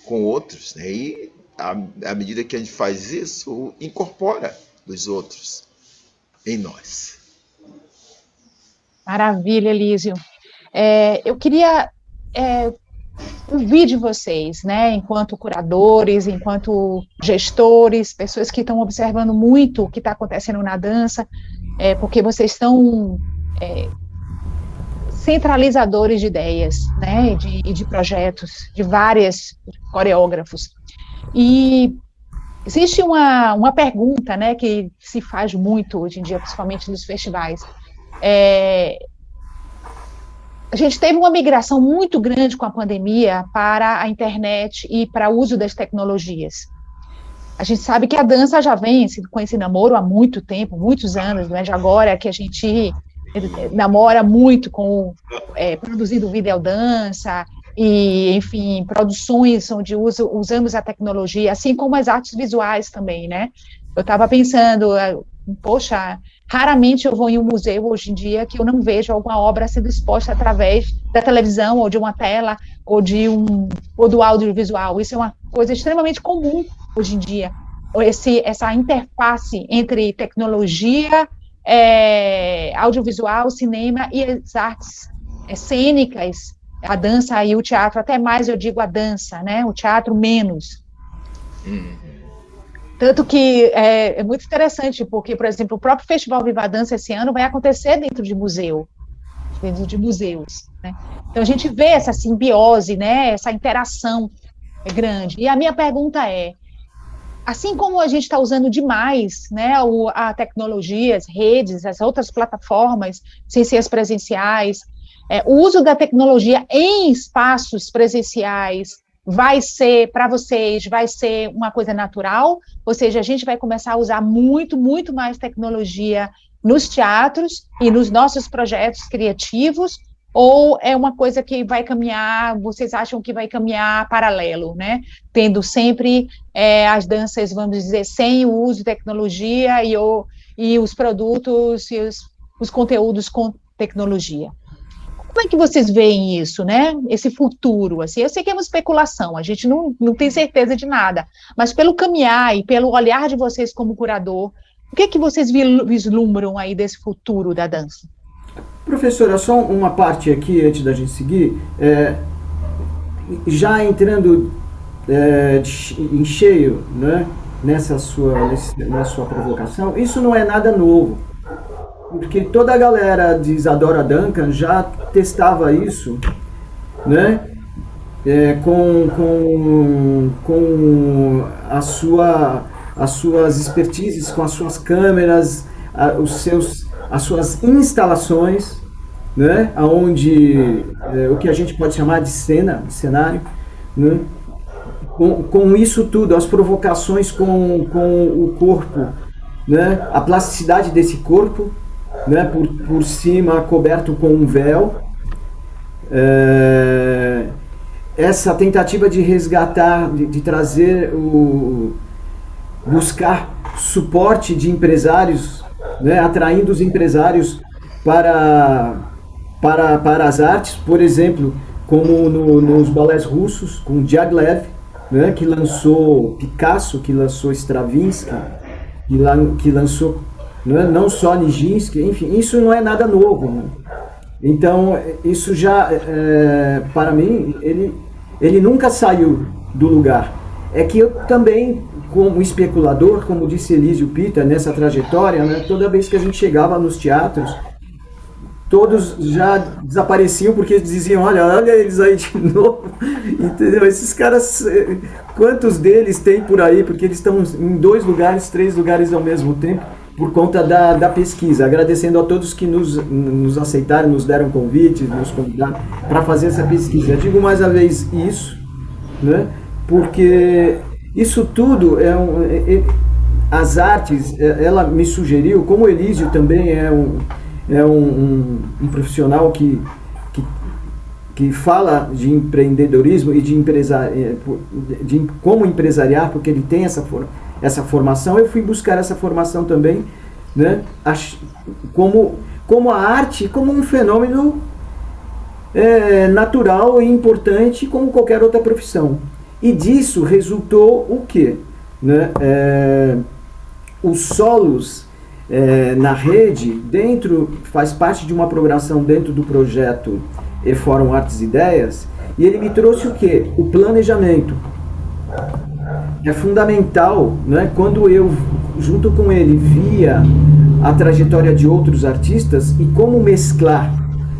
com outros, né? E à medida que a gente faz isso, incorpora os outros em nós. Maravilha, Elísio. Eu queria ouvir de vocês, né, enquanto curadores, enquanto gestores, pessoas que estão observando muito o que está acontecendo na dança, porque vocês estão centralizadores de ideias, né, e de projetos, de vários coreógrafos. E existe uma pergunta, né, que se faz muito hoje em dia, principalmente nos festivais. A gente teve uma migração muito grande com a pandemia para a internet e para o uso das tecnologias. A gente sabe que a dança já vem com esse namoro há muito tempo, muitos anos, não é de agora que a gente namora muito com produzindo videodança e, enfim, produções onde usamos a tecnologia, assim como as artes visuais também, né? Eu estava pensando, poxa, raramente eu vou em um museu hoje em dia que eu não vejo alguma obra sendo exposta através da televisão, ou de uma tela, ou do audiovisual. Isso é uma coisa extremamente comum hoje em dia. Essa interface entre tecnologia, audiovisual, cinema e as artes cênicas, a dança e o teatro, até mais eu digo a dança, né? O teatro menos. Tanto que é muito interessante, porque, por exemplo, o próprio Festival Viva a Dança esse ano vai acontecer dentro de museus, né? Então, a gente vê essa simbiose, né, essa interação grande. E a minha pergunta assim como a gente está usando demais, né, a tecnologia, as redes, as outras plataformas, sem ser as presenciais, o uso da tecnologia em espaços presenciais vai ser, para vocês, vai ser uma coisa natural? Ou seja, a gente vai começar a usar muito, muito mais tecnologia nos teatros e nos nossos projetos criativos, ou é uma coisa que vai caminhar, vocês acham que vai caminhar paralelo, né? Tendo sempre as danças, vamos dizer, sem o uso de tecnologia e os produtos e os conteúdos com tecnologia. Como é que vocês veem isso, né? Esse futuro, assim, eu sei que é uma especulação, a gente não tem certeza de nada, mas pelo caminhar e pelo olhar de vocês como curador, o que vocês vislumbram aí desse futuro da dança? Professora, só uma parte aqui, antes da gente seguir, já entrando em cheio, né, na sua provocação, isso não é nada novo. Porque toda a galera de Isadora Duncan já testava isso, né? Com as suas expertises, com as suas câmeras, as suas instalações, né? Onde o que a gente pode chamar de cenário, né? Com isso tudo, as provocações com o corpo, né? A plasticidade desse corpo, né, por cima coberto com um véu, essa tentativa de resgatar, de trazer buscar suporte de empresários, né, atraindo os empresários para as artes, por exemplo, como nos balés russos, com Diaghilev, né, que lançou Picasso, que lançou Stravinsky, que lançou não só Nijinsky, enfim, isso não é nada novo, né? Então, isso já, para mim, ele nunca saiu do lugar. É que eu também, como especulador, como disse Elísio Pita, nessa trajetória, né, toda vez que a gente chegava nos teatros, todos já desapareciam porque diziam, olha eles aí de novo, entendeu? Esses caras, quantos deles tem por aí, porque eles estão em 2 lugares, 3 lugares ao mesmo tempo, por conta da pesquisa. Agradecendo a todos que nos aceitaram, nos deram convites, nos convidaram para fazer essa pesquisa. Eu digo mais uma vez isso, né? Porque isso tudo as artes, ela me sugeriu, como o Elísio também é um profissional que que fala de empreendedorismo e de como empresariar, porque ele tem essa formação. Eu fui buscar essa formação também, né, como a arte, como um fenômeno natural e importante como qualquer outra profissão. E disso resultou o quê? Né? Os solos na rede, faz parte de uma programação dentro do projeto Fórum Artes e Ideias, e ele me trouxe o quê? O planejamento. É fundamental, né? Quando eu, junto com ele, via a trajetória de outros artistas e como mesclar,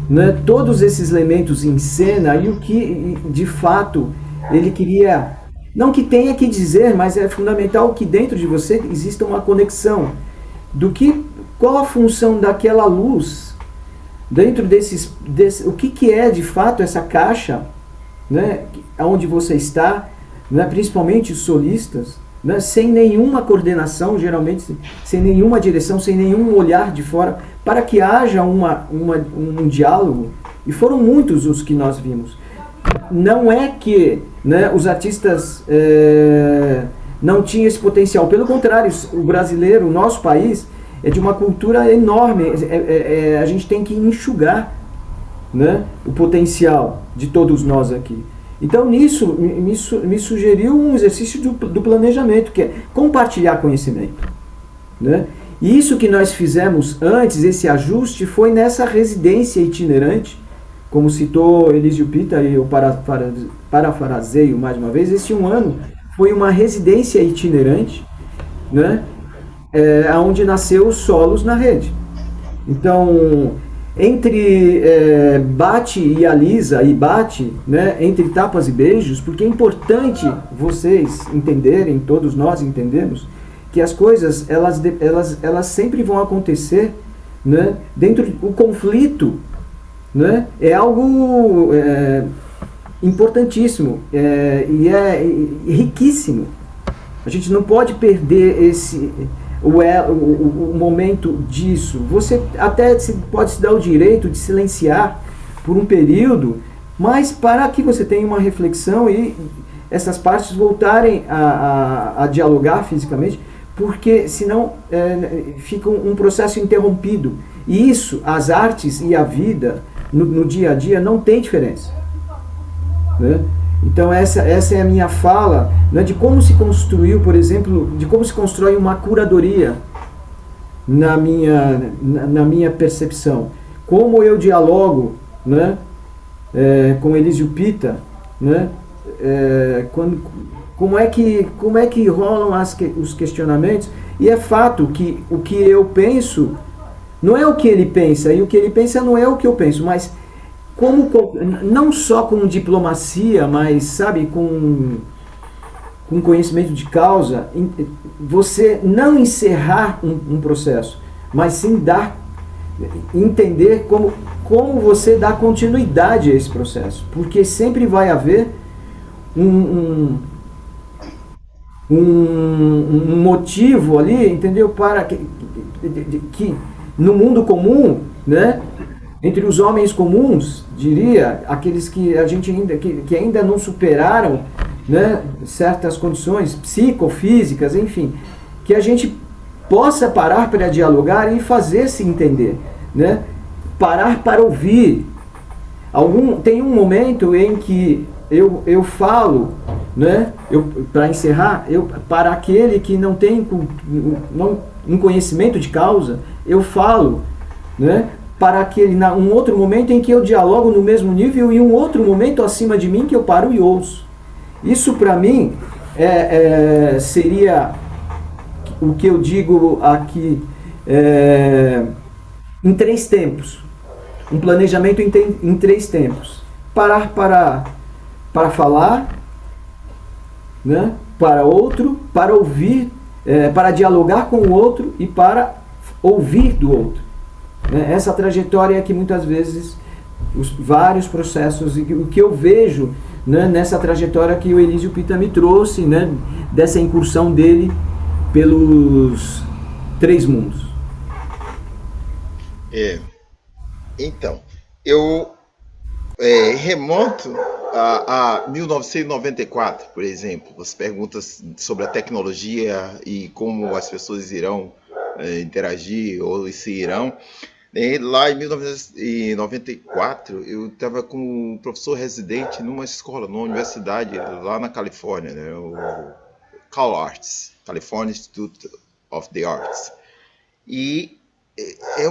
né, todos esses elementos em cena e o que, de fato, ele queria, não que tenha que dizer, mas é fundamental que dentro de você exista uma conexão qual a função daquela luz dentro o que é de fato essa caixa, né, onde você está, né, principalmente os solistas, né, sem nenhuma coordenação, geralmente sem nenhuma direção, sem nenhum olhar de fora, para que haja um diálogo. E foram muitos os que nós vimos. Não é que, né, os artistas não tinham esse potencial. Pelo contrário, o brasileiro, o nosso país, é de uma cultura enorme. A gente tem que enxugar, né, o potencial de todos nós aqui. Então, nisso, me sugeriu um exercício do planejamento, que é compartilhar conhecimento, né? E isso que nós fizemos antes, esse ajuste, foi nessa residência itinerante, como citou Elísio Pita, e eu parafraseio mais uma vez. Esse ano foi uma residência itinerante, né, onde nasceu os Solos na Rede. Então, entre bate e alisa e bate, né, entre tapas e beijos, porque é importante vocês entenderem, todos nós entendemos, que as coisas elas sempre vão acontecer, né, dentro do conflito, né, é algo importantíssimo e é riquíssimo. A gente não pode perder o momento disso. Você até pode se dar o direito de silenciar por um período, mas para que você tenha uma reflexão e essas partes voltarem a dialogar fisicamente, porque senão fica um processo interrompido. E isso, as artes e a vida no dia a dia não tem diferença, né? Então essa é a minha fala, né, de como se construiu, por exemplo, de como se constrói uma curadoria na minha percepção. Como eu dialogo, né, com Elísio Pita, né, como é que rolam os questionamentos, e é fato que o que eu penso não é o que ele pensa, e o que ele pensa não é o que eu penso, mas não só com diplomacia, mas, sabe, com conhecimento de causa, você não encerrar um processo, mas sim entender como você dá continuidade a esse processo, porque sempre vai haver um motivo ali, entendeu, para que no mundo comum, né, entre os homens comuns, diria, aqueles que a gente que ainda não superaram, né, certas condições psicofísicas, enfim, que a gente possa parar para dialogar e fazer-se entender, né? Parar para ouvir. Tem um momento em que eu falo, né, para encerrar, para aquele que não tem um conhecimento de causa, eu falo, né, para um outro momento em que eu dialogo no mesmo nível e um outro momento acima de mim que eu paro e ouço. Isso para mim seria o que eu digo aqui em 3 tempos. Um planejamento em 3 tempos. Parar para falar, né, para outro, para ouvir, para dialogar com o outro e para ouvir do outro. Essa trajetória é que muitas vezes vários processos, e o que eu vejo, né, nessa trajetória que o Elísio Pita me trouxe, né, dessa incursão dele pelos 3 mundos. Então, eu remonto a 1994, por exemplo. Você pergunta sobre a tecnologia e como as pessoas irão interagir ou se irão. Lá em 1994, eu estava como professor residente numa escola, numa universidade lá na Califórnia, né, o CalArts, California Institute of the Arts. E é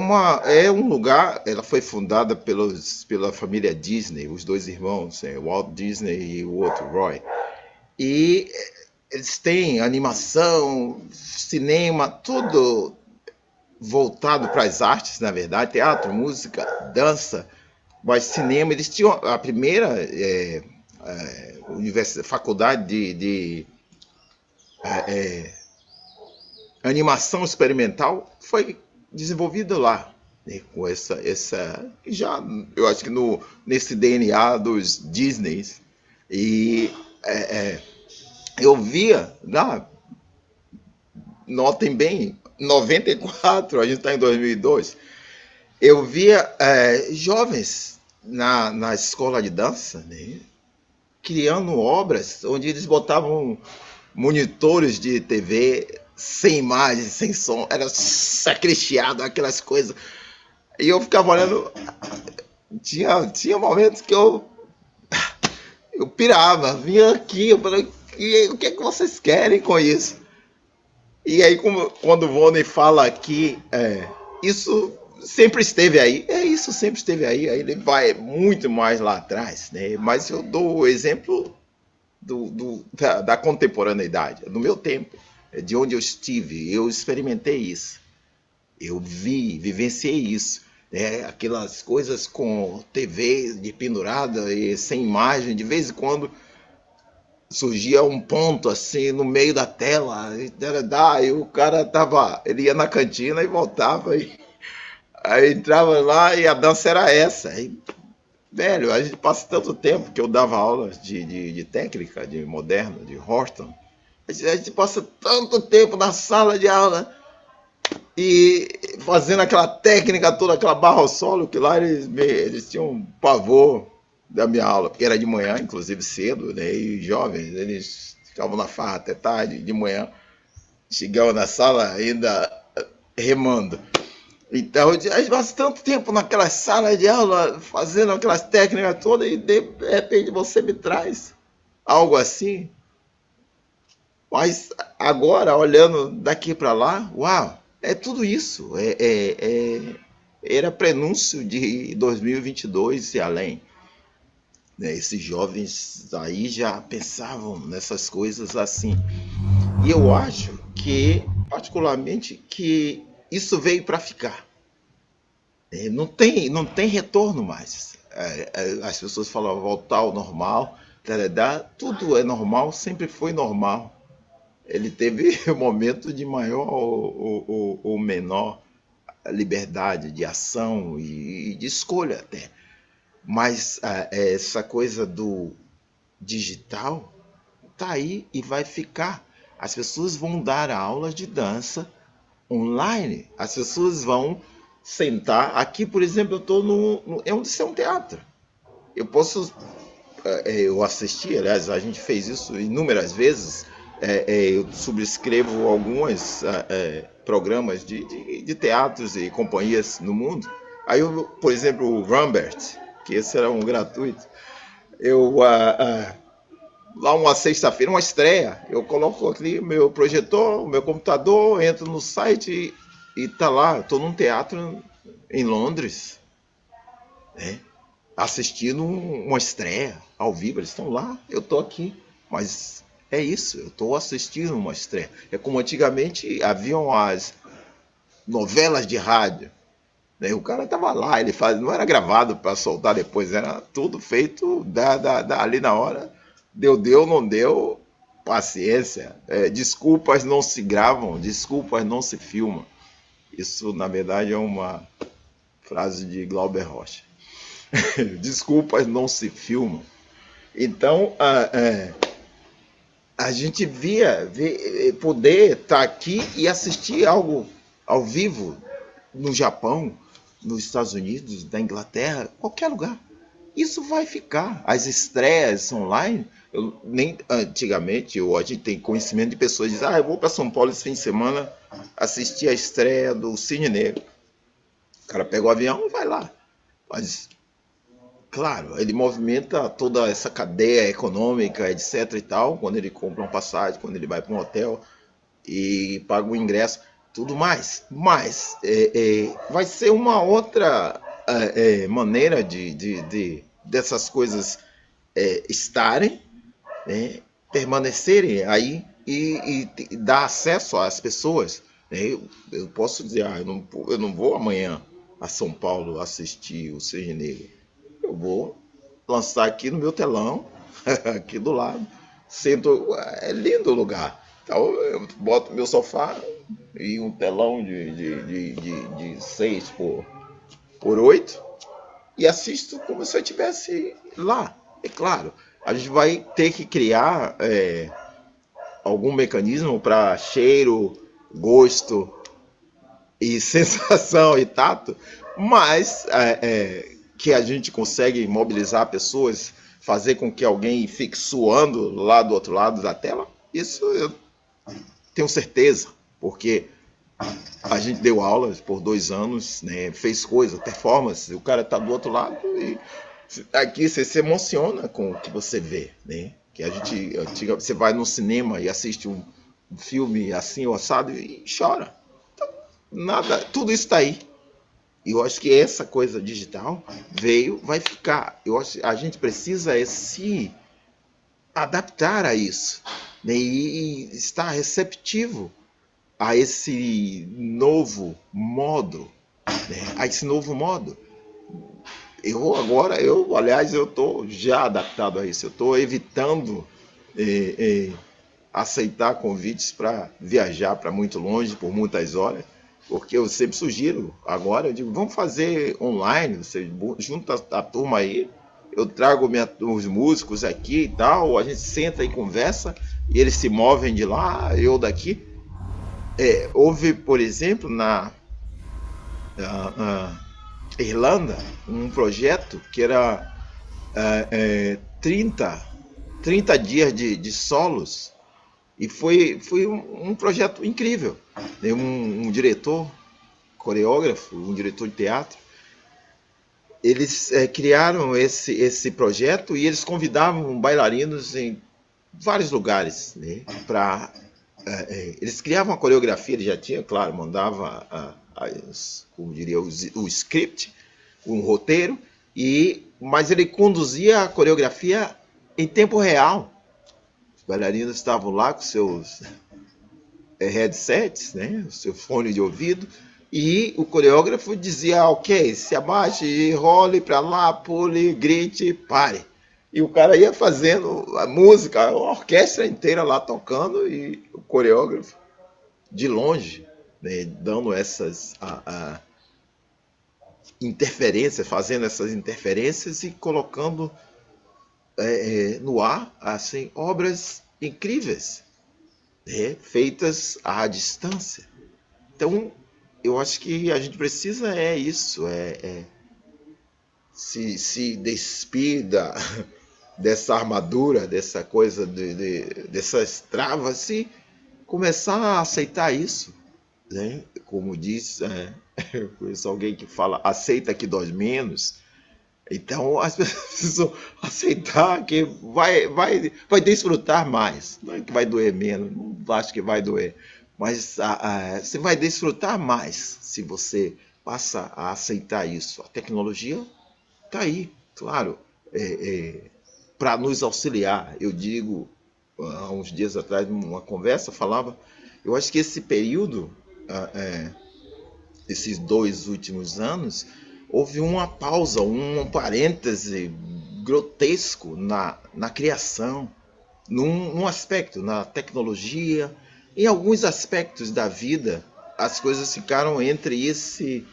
um lugar, ela foi fundada pela família Disney, os dois irmãos, Walt Disney e o outro, Roy. E eles têm animação, cinema, tudo voltado para as artes, na verdade, teatro, música, dança, mas cinema. Eles tinham a primeira faculdade de animação experimental foi desenvolvida lá, né, com essa já, eu acho que nesse DNA dos Disneys. E eu via, notem bem, 94, a gente está em 2002, eu via jovens na escola de dança, né, criando obras onde eles botavam monitores de TV sem imagem, sem som, era sacristiado, aquelas coisas. E eu ficava olhando, tinha momentos que eu pirava, vinha aqui, eu falei, o que é que vocês querem com isso? E aí, quando o Vone fala aqui, isso sempre esteve aí, isso sempre esteve aí ele vai muito mais lá atrás, né? Mas eu dou o exemplo da contemporaneidade, do meu tempo, de onde eu estive, eu experimentei isso, eu vivenciei isso, né? Aquelas coisas com TV de pendurada e sem imagem, de vez em quando surgia um ponto assim no meio da tela, e o cara ele ia na cantina e voltava, aí entrava lá e a dança era essa. Aí, velho, a gente passa tanto tempo que eu dava aulas de técnica, de moderno, de Horton. A gente passa tanto tempo na sala de aula e fazendo aquela técnica toda, aquela barra ao solo, que lá eles tinham um pavor da minha aula, porque era de manhã, inclusive cedo, né? E jovens, eles ficavam na farra até tarde, de manhã, chegavam na sala ainda remando. Então, a gente passa tanto tempo naquela sala de aula, fazendo aquelas técnicas todas, e de repente você me traz algo assim. Mas agora, olhando daqui para lá, uau, é tudo isso. Era prenúncio de 2022 e além. Né? Esses jovens aí já pensavam nessas coisas assim. E eu acho que, particularmente, que isso veio para ficar. Não tem retorno mais. As pessoas falam voltar ao normal, tudo é normal, sempre foi normal. Ele teve um momento de maior ou menor liberdade de ação e de escolha até. Mas essa coisa do digital está aí e vai ficar. As pessoas vão dar aulas de dança online. As pessoas vão sentar. Aqui, por exemplo, eu estou é onde é um teatro. Eu posso... eu assisti, aliás, a gente fez isso inúmeras vezes. Eu subscrevo alguns programas de teatros e companhias no mundo. Aí, por exemplo, o Rambert, que esse era um gratuito, lá uma sexta-feira, uma estreia, eu coloco aqui meu projetor, meu computador, entro no site e tá lá, estou num teatro em Londres, né, assistindo uma estreia ao vivo, eles estão lá, eu estou aqui, mas é isso, eu estou assistindo uma estreia. É como antigamente haviam as novelas de rádio, né? O cara estava lá, não era gravado para soltar depois, era tudo feito ali na hora. Deu, não deu, paciência. Desculpas não se gravam, desculpas não se filmam. Isso, na verdade, é uma frase de Glauber Rocha. Desculpas não se filmam. Então, a gente poder estar aqui e assistir algo ao vivo no Japão, nos Estados Unidos, na Inglaterra, qualquer lugar. isso vai ficar. As estreias online, nem antigamente, a gente tem conhecimento de pessoas que dizem, eu vou para São Paulo esse fim de semana assistir a estreia do Cisne Negro. O cara pega o avião e vai lá. Mas, claro, ele movimenta toda essa cadeia econômica, etc e tal, quando ele compra uma passagem, quando ele vai para um hotel e paga o ingresso, tudo mais. Mas vai ser uma outra maneira dessas coisas estarem, né, permanecerem aí e dar acesso às pessoas. Eu posso dizer, eu não vou amanhã a São Paulo assistir o Cisne Negro. Eu vou lançar aqui no meu telão, aqui do lado. Sento, é lindo o lugar. Então eu boto meu sofá e um telão de 6 por 8 e assisto como se eu estivesse lá. É claro, a gente vai ter que criar algum mecanismo para cheiro, gosto e sensação e tato, mas que a gente consegue mobilizar pessoas, fazer com que alguém fique suando lá do outro lado da tela, isso eu tenho certeza, porque a gente deu aulas por 2 anos, né, fez coisa, performance, o cara está do outro lado e aqui você se emociona com o que você vê, né? Que você vai no cinema e assiste um filme assim, ou assado, e chora. Então, tudo isso está aí. E eu acho que essa coisa digital vai ficar. Eu acho que a gente precisa se adaptar a isso, né? E estar receptivo a esse novo modo, né? A esse novo modo. Aliás, eu estou já adaptado a isso. Eu estou evitando aceitar convites para viajar para muito longe, por muitas horas, porque eu sempre sugiro, agora, eu digo, vamos fazer online, você junta a turma aí, eu trago os músicos aqui e tal, a gente senta e conversa, e eles se movem de lá, eu daqui. Houve, por exemplo, na Irlanda, um projeto que era 30 dias de solos, e foi um projeto incrível. Um diretor, coreógrafo, um diretor de teatro, eles criaram esse projeto e eles convidavam bailarinos em vários lugares, né, eles criavam a coreografia, ele já tinha, claro, mandava como diria, o script, um roteiro, mas ele conduzia a coreografia em tempo real. Os bailarinos estavam lá com seus headsets, né, o seu fone de ouvido, e o coreógrafo dizia, ok, se abaixe, role para lá, pule, grite, pare. E o cara ia fazendo a música, a orquestra inteira lá tocando, e o coreógrafo de longe, né, dando essas interferências, fazendo essas interferências e colocando no ar assim, obras incríveis, né, feitas à distância. Então, eu acho que a gente precisa isso, se despir dessa armadura, dessa coisa, dessas travas, e começar a aceitar isso, né? Como diz, conheço alguém que fala, aceita que dói menos. Então as pessoas precisam aceitar que vai desfrutar mais, não é que vai doer menos, não acho que vai doer, mas você vai desfrutar mais se você passa a aceitar isso. A tecnologia está aí, claro, para nos auxiliar. Eu digo, há uns dias atrás, numa conversa, falava, eu acho que esse período, esses 2 últimos anos, houve uma pausa, um parêntese grotesco na criação, num aspecto, na tecnologia, em alguns aspectos da vida, as coisas ficaram entre esse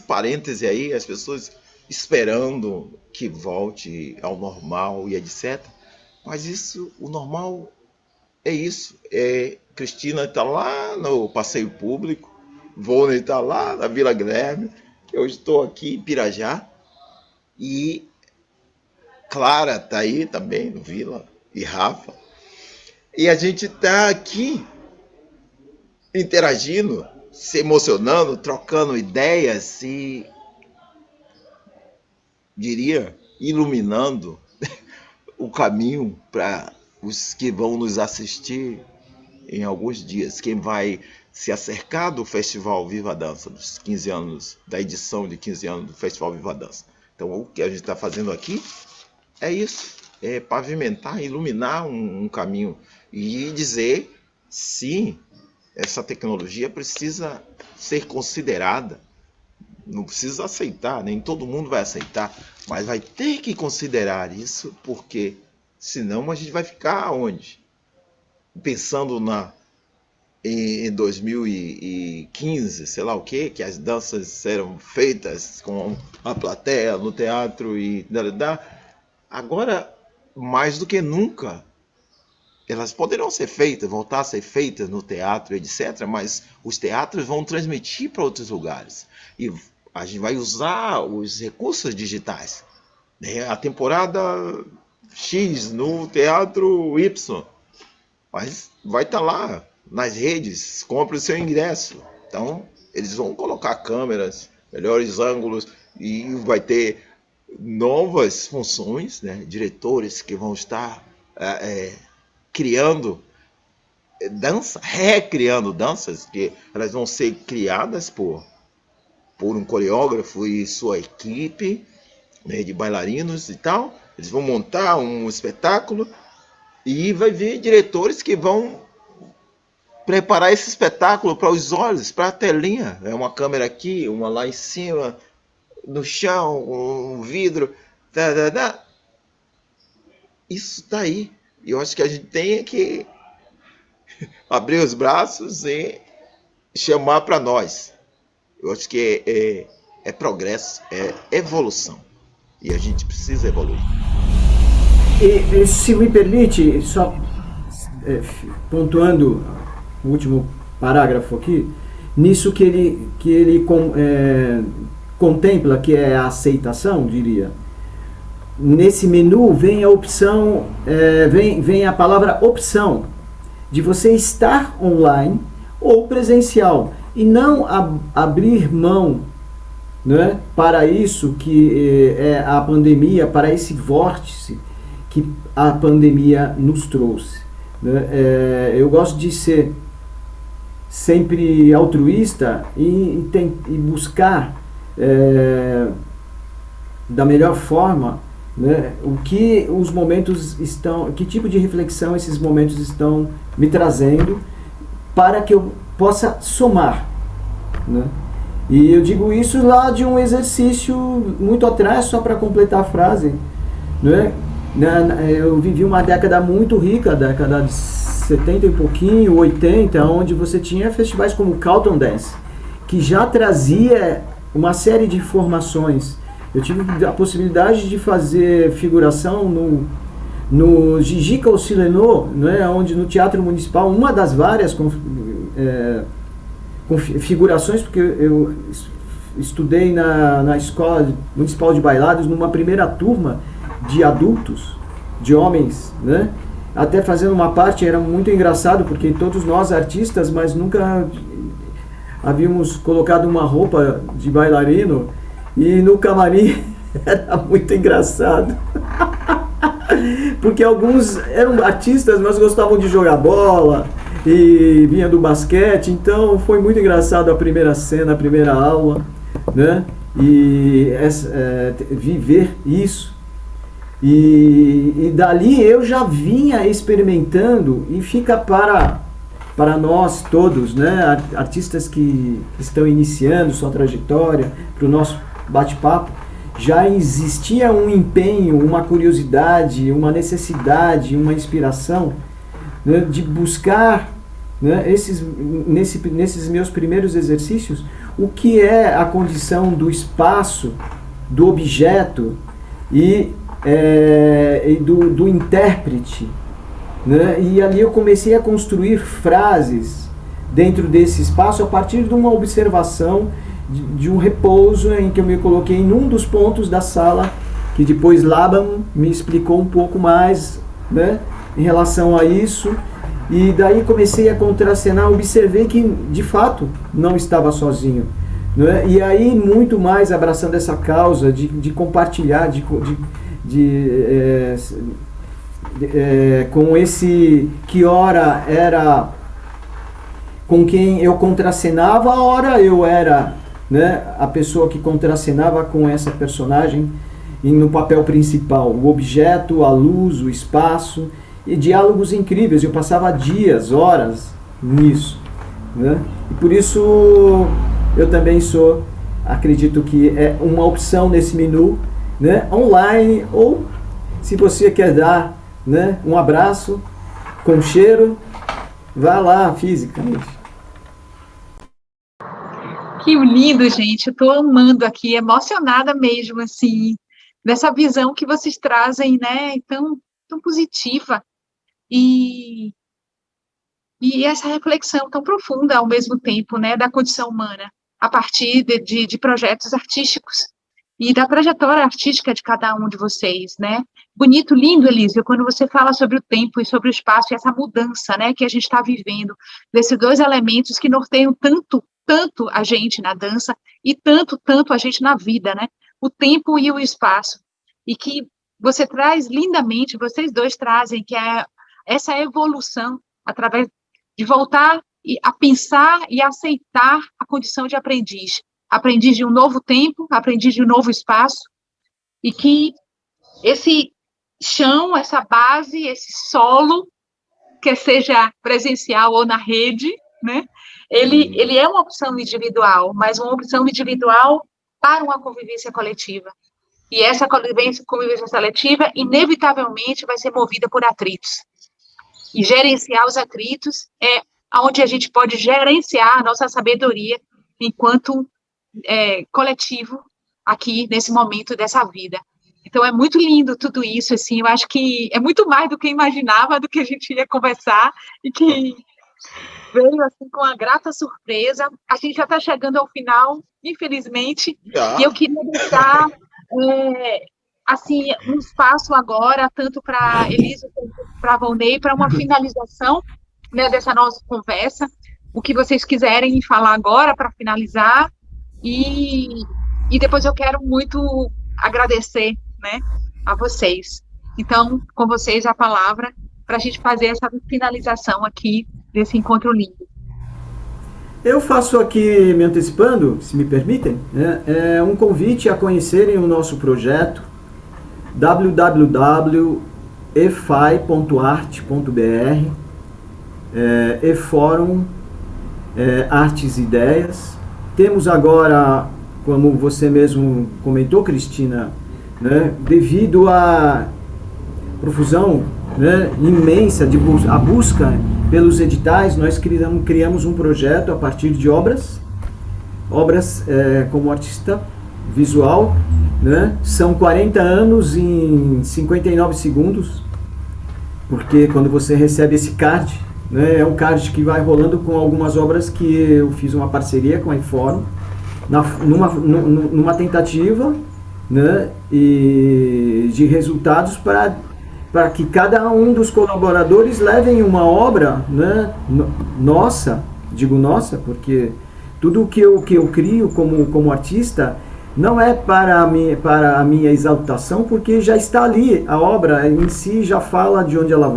parêntese aí, as pessoas esperando que volte ao normal e etc. Mas o normal é isso. Cristina está lá no passeio público, Volney está lá na Vila Guilherme, eu estou aqui em Pirajá, e Clara está aí também no Vila, e Rafa. E a gente está aqui interagindo, se emocionando, trocando ideias e, diria, iluminando o caminho para os que vão nos assistir em alguns dias. Quem vai se acercar do Festival Viva a Dança, dos 15 anos, da edição de 15 anos do Festival Viva a Dança. Então, o que a gente está fazendo aqui é isso, é pavimentar, iluminar um caminho e dizer, sim, essa tecnologia precisa ser considerada, não precisa aceitar, nem todo mundo vai aceitar, mas vai ter que considerar isso, porque senão a gente vai ficar onde? Pensando em 2015, sei lá o quê, que as danças serão feitas com a plateia no teatro e... Agora, mais do que nunca, elas poderão ser feitas, voltar a ser feitas no teatro, etc., mas os teatros vão transmitir para outros lugares. E a gente vai usar os recursos digitais. A temporada X no teatro Y, mas vai estar lá nas redes, compre o seu ingresso. Então, eles vão colocar câmeras, melhores ângulos, e vai ter novas funções, né? Diretores que vão estar criando dança, recriando danças, que elas vão ser criadas por um coreógrafo e sua equipe, né, de bailarinos e tal. Eles vão montar um espetáculo e vai vir diretores que vão preparar esse espetáculo para os olhos, para a telinha. É uma câmera aqui, uma lá em cima, no chão, um vidro. Isso está aí. E eu acho que a gente tem que abrir os braços e chamar para nós. Eu acho que é progresso, é evolução. E a gente precisa evoluir. E se me permite, só pontuando o último parágrafo aqui, nisso que ele contempla, que é a aceitação, diria. Nesse menu vem a opção, vem a palavra opção, de você estar online ou presencial, e não abrir mão, né, para isso que é a pandemia, para esse vórtice que a pandemia nos trouxe. Né? Eu gosto de ser sempre altruísta e buscar da melhor forma, né, o que os momentos estão, que tipo de reflexão esses momentos estão me trazendo para que eu possa somar, né? E eu digo isso lá de um exercício muito atrás, só para completar a frase, né? Eu vivi uma década muito rica, a década de 70 e pouquinho, 80, onde você tinha festivais como o Carlton Dance, que já trazia uma série de formações. Eu tive a possibilidade de fazer figuração no Jijica Ocileno, né, onde no Teatro Municipal, uma das várias configurações, porque eu estudei na Escola Municipal de Bailados, numa primeira turma de adultos, de homens, né? Até fazendo uma parte, era muito engraçado, porque todos nós artistas, mas nunca havíamos colocado uma roupa de bailarino, e no camarim era muito engraçado. Porque alguns eram artistas, mas gostavam de jogar bola e vinha do basquete, então foi muito engraçado a primeira cena, a primeira aula, né? E viver isso. E dali eu já vinha experimentando, e fica para nós todos, né, artistas que estão iniciando sua trajetória, para o nosso bate-papo, já existia um empenho, uma curiosidade, uma necessidade, uma inspiração, né, de buscar, né, nesses meus primeiros exercícios, o que é a condição do espaço, do objeto e do intérprete, né? E ali eu comecei a construir frases dentro desse espaço a partir de uma observação de um repouso em que eu me coloquei num dos pontos da sala que depois Laban me explicou um pouco mais, né, em relação a isso. E daí comecei a contracenar, observei que de fato não estava sozinho, né? E aí muito mais abraçando essa causa de compartilhar, com esse que ora era com quem eu contracenava, ora eu era, né, a pessoa que contracenava com essa personagem no papel principal, o objeto, a luz, o espaço, e diálogos incríveis. Eu passava dias, horas nisso, né? E por isso eu também acredito que é uma opção nesse menu, né, online, ou se você quer dar, né, um abraço com cheiro, vá lá fisicamente. Que lindo, gente. Eu estou amando aqui, emocionada mesmo, assim, dessa visão que vocês trazem, né, tão positiva. E essa reflexão tão profunda ao mesmo tempo, né, da condição humana, a partir de projetos artísticos e da trajetória artística de cada um de vocês, né? Bonito, lindo, Elísio, quando você fala sobre o tempo e sobre o espaço e essa mudança, né, que a gente está vivendo, desses dois elementos que norteiam tanto a gente na dança e tanto a gente na vida, né? O tempo e o espaço. E que você traz lindamente, vocês dois trazem, que é essa evolução através de voltar a pensar e aceitar a condição de aprendiz de um novo tempo, aprendiz de um novo espaço, e que esse chão, essa base, esse solo, que seja presencial ou na rede, né, ele é uma opção individual, mas uma opção individual para uma convivência coletiva. E essa convivência coletiva, inevitavelmente, vai ser movida por atritos. E gerenciar os atritos é onde a gente pode gerenciar a nossa sabedoria enquanto coletivo aqui nesse momento dessa vida. Então é muito lindo tudo isso, assim, eu acho que é muito mais do que imaginava, do que a gente ia conversar, e que veio assim com uma grata surpresa. A gente já está chegando ao final, infelizmente, e eu queria deixar assim, um espaço agora, tanto para Elisa quanto para Volney, para uma finalização, né, dessa nossa conversa. O que vocês quiserem falar agora para finalizar, e depois eu quero muito agradecer, né, a vocês. Então, com vocês a palavra para a gente fazer essa finalização aqui desse encontro lindo. Eu faço aqui, me antecipando, se me permitem, um convite a conhecerem o nosso projeto www.efai.art.br, e-fórum, Artes e Ideias. Temos agora, como você mesmo comentou, Cristina, né, devido à profusão, né, imensa, a busca pelos editais, nós criamos um projeto a partir de obras como artista visual, né? São 40 anos em 59 segundos, porque quando você recebe esse card, né, é um card que vai rolando com algumas obras que eu fiz uma parceria com a eFórum, numa tentativa, né, e de resultados para que cada um dos colaboradores levem uma obra, né, nossa, digo nossa, porque tudo o que eu crio como artista não é para a minha exaltação, porque já está ali, a obra em si já fala de onde ela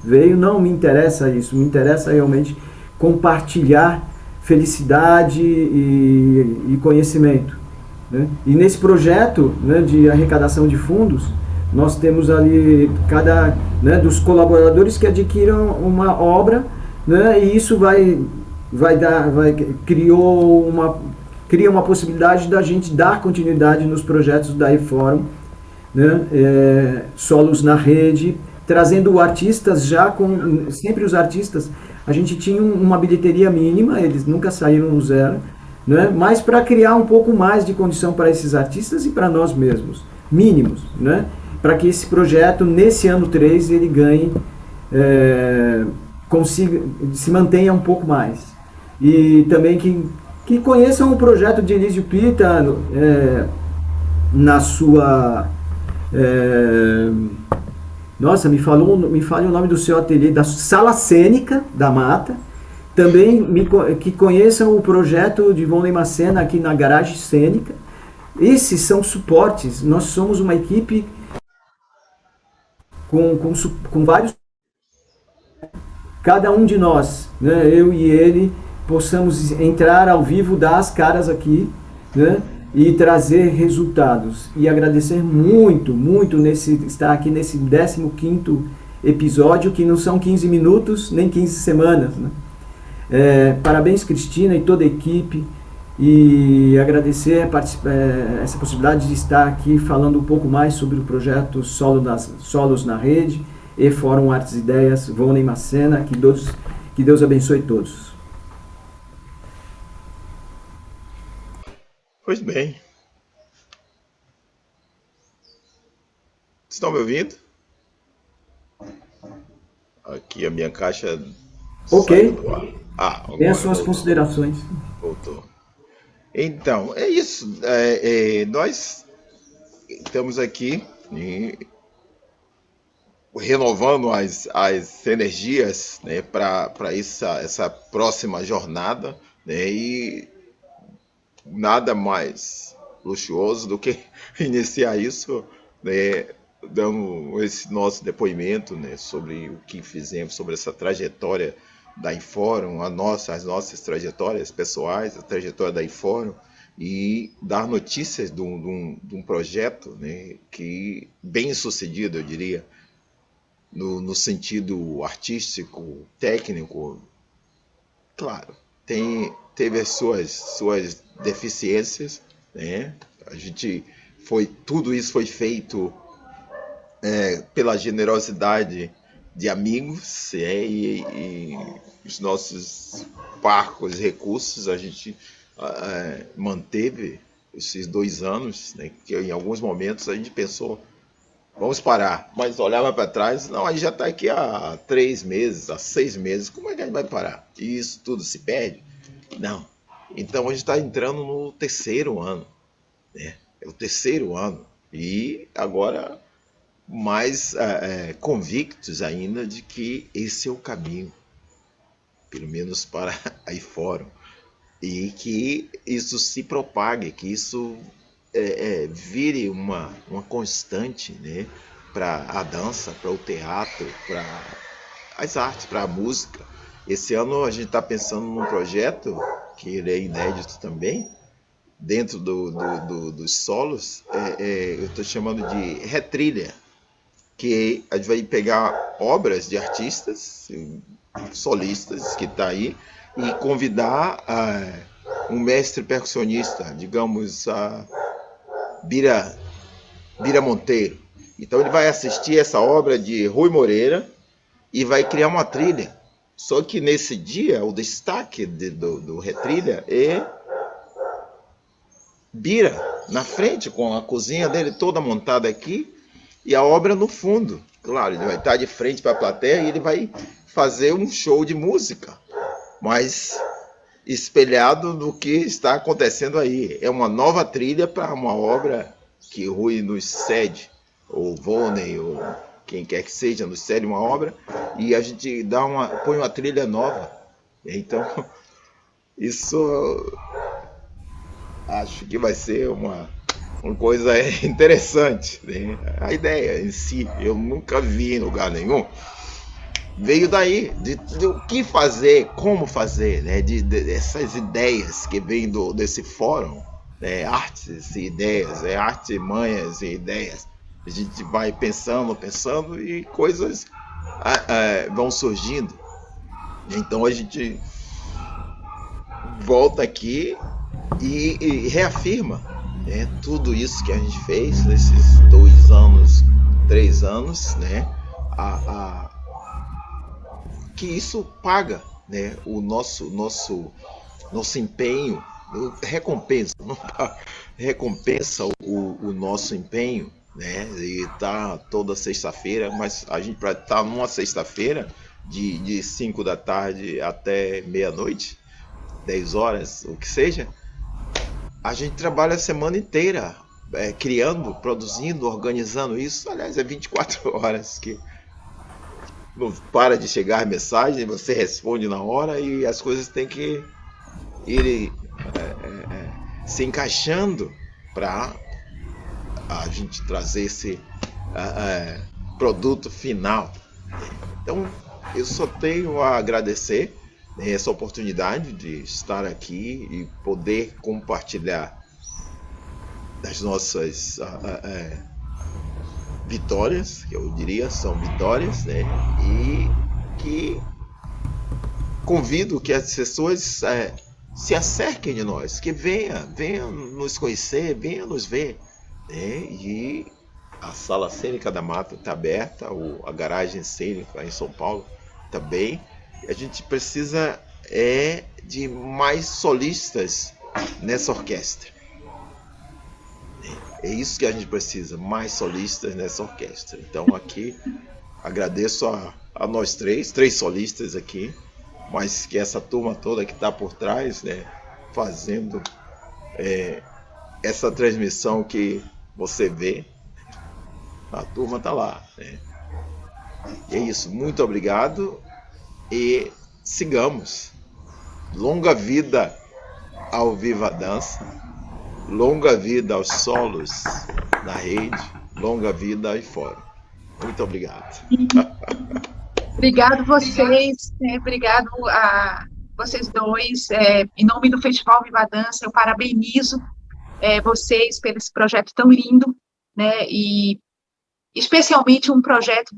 veio, não me interessa isso, me interessa realmente compartilhar felicidade e conhecimento, né? E nesse projeto, né, de arrecadação de fundos, nós temos ali né, dos colaboradores que adquiram uma obra, né, e isso cria uma possibilidade da gente dar continuidade nos projetos da eFórum, né, solos na rede, trazendo artistas sempre os artistas. A gente tinha uma bilheteria mínima, eles nunca saíram no zero, né, mas para criar um pouco mais de condição para esses artistas e para nós mesmos, mínimos, né, para que esse projeto, nesse ano 3, ele ganhe, consiga, se mantenha um pouco mais. E também que conheçam o projeto de Elísio Pita na sua Nossa, me fale o nome do seu ateliê, da Sala Cênica da Mata. Também que conheçam o projeto de Von Lemacena aqui na Garagem Cênica. Esses são suportes. Nós somos uma equipe com vários. Cada um de nós, né, eu e ele, possamos entrar ao vivo, dar as caras aqui, né, e trazer resultados. E agradecer muito, muito estar aqui nesse 15º episódio, que não são 15 minutos, nem 15 semanas. Né? Parabéns, Cristina e toda a equipe. E agradecer essa possibilidade de estar aqui falando um pouco mais sobre o projeto Solos na Rede e Fórum Artes e Ideias, Von Lemacena. Que Deus abençoe todos. Pois bem. Estão me ouvindo? Aqui a minha caixa. Ok. Agora tem as suas considerações. Voltou. Então, é isso. Nós estamos aqui renovando as energias, né, para essa próxima jornada, né, e nada mais luxuoso do que iniciar isso, né, dando esse nosso depoimento, né, sobre o que fizemos, sobre essa trajetória da iForum, as nossas trajetórias pessoais, a trajetória da iForum, e dar notícias de um projeto, né, que bem sucedido, eu diria, no sentido artístico, técnico. Claro, teve as suas deficiências, né? Tudo isso foi feito pela generosidade de amigos, e os nossos parcos recursos. A gente manteve esses 2 anos, né, que em alguns momentos a gente pensou, vamos parar, mas olhava para trás, não, a gente já está aqui há 3 meses, há 6 meses, como é que a gente vai parar? E isso tudo se perde? Não. Então a gente está entrando no 3º ano, né? É o 3º ano, e agora mais convictos ainda de que esse é o caminho, pelo menos para a iForum, e que isso se propague, que isso vire uma constante, né, para a dança, para o teatro, para as artes, para a música. Esse ano a gente está pensando num projeto, que ele é inédito também, dentro dos solos, eu estou chamando de retrilha, que a gente vai pegar obras de artistas, solistas que está aí, e convidar um mestre percussionista, digamos, a Bira Monteiro. Então ele vai assistir essa obra de Rui Moreira e vai criar uma trilha. Só que nesse dia, o destaque do retrilha é Bira na frente, com a cozinha dele toda montada aqui, e a obra no fundo. Claro, ele vai estar de frente para a plateia e ele vai fazer um show de música, mas espelhado no que está acontecendo aí. É uma nova trilha para uma obra que Rui nos cede, ou Volney, ou quem quer que seja, nos cede uma obra, e a gente põe uma trilha nova. Então, isso acho que vai ser uma coisa interessante, né? A ideia em si, eu nunca vi em lugar nenhum. Veio daí, de o que fazer, como fazer, né? Dessas ideias que vêm desse fórum, né? Artes e ideias, arte, manhas e ideias. A gente vai pensando e coisas vão surgindo. Então a gente volta aqui e reafirma, né, tudo isso que a gente fez nesses 2 anos, 3 anos, né? Que isso paga, né, o nosso empenho, recompensa o nosso empenho, né? E tá toda sexta-feira, mas a gente para estar numa sexta-feira de 5 da tarde até meia-noite, 10 horas, o que seja, a gente trabalha a semana inteira criando, produzindo, organizando isso. Aliás, é 24 horas que não para de chegar mensagem, você responde na hora e as coisas têm que ir se encaixando para a gente trazer esse produto final. Então, eu só tenho a agradecer essa oportunidade de estar aqui e poder compartilhar das nossas vitórias, que eu diria são vitórias, né? E que convido que as pessoas se acerquem de nós, que venham nos conhecer, venham nos ver, né? E a Sala Cênica da Mata está aberta, a Garagem Cênica em São Paulo também. A gente precisa de mais solistas nessa orquestra. É isso que a gente precisa, mais solistas nessa orquestra. Então aqui agradeço a nós três solistas aqui, mas que essa turma toda que está por trás, né, fazendo essa transmissão que você vê, a turma está lá, né? E é isso, muito obrigado e sigamos. Longa vida ao Viva Dança, longa vida aos solos na rede, longa vida aí fora. Muito obrigado. Obrigado vocês, obrigado a vocês dois. Em nome do Festival Viva Dança, eu parabenizo vocês por esse projeto tão lindo, né? E especialmente um projeto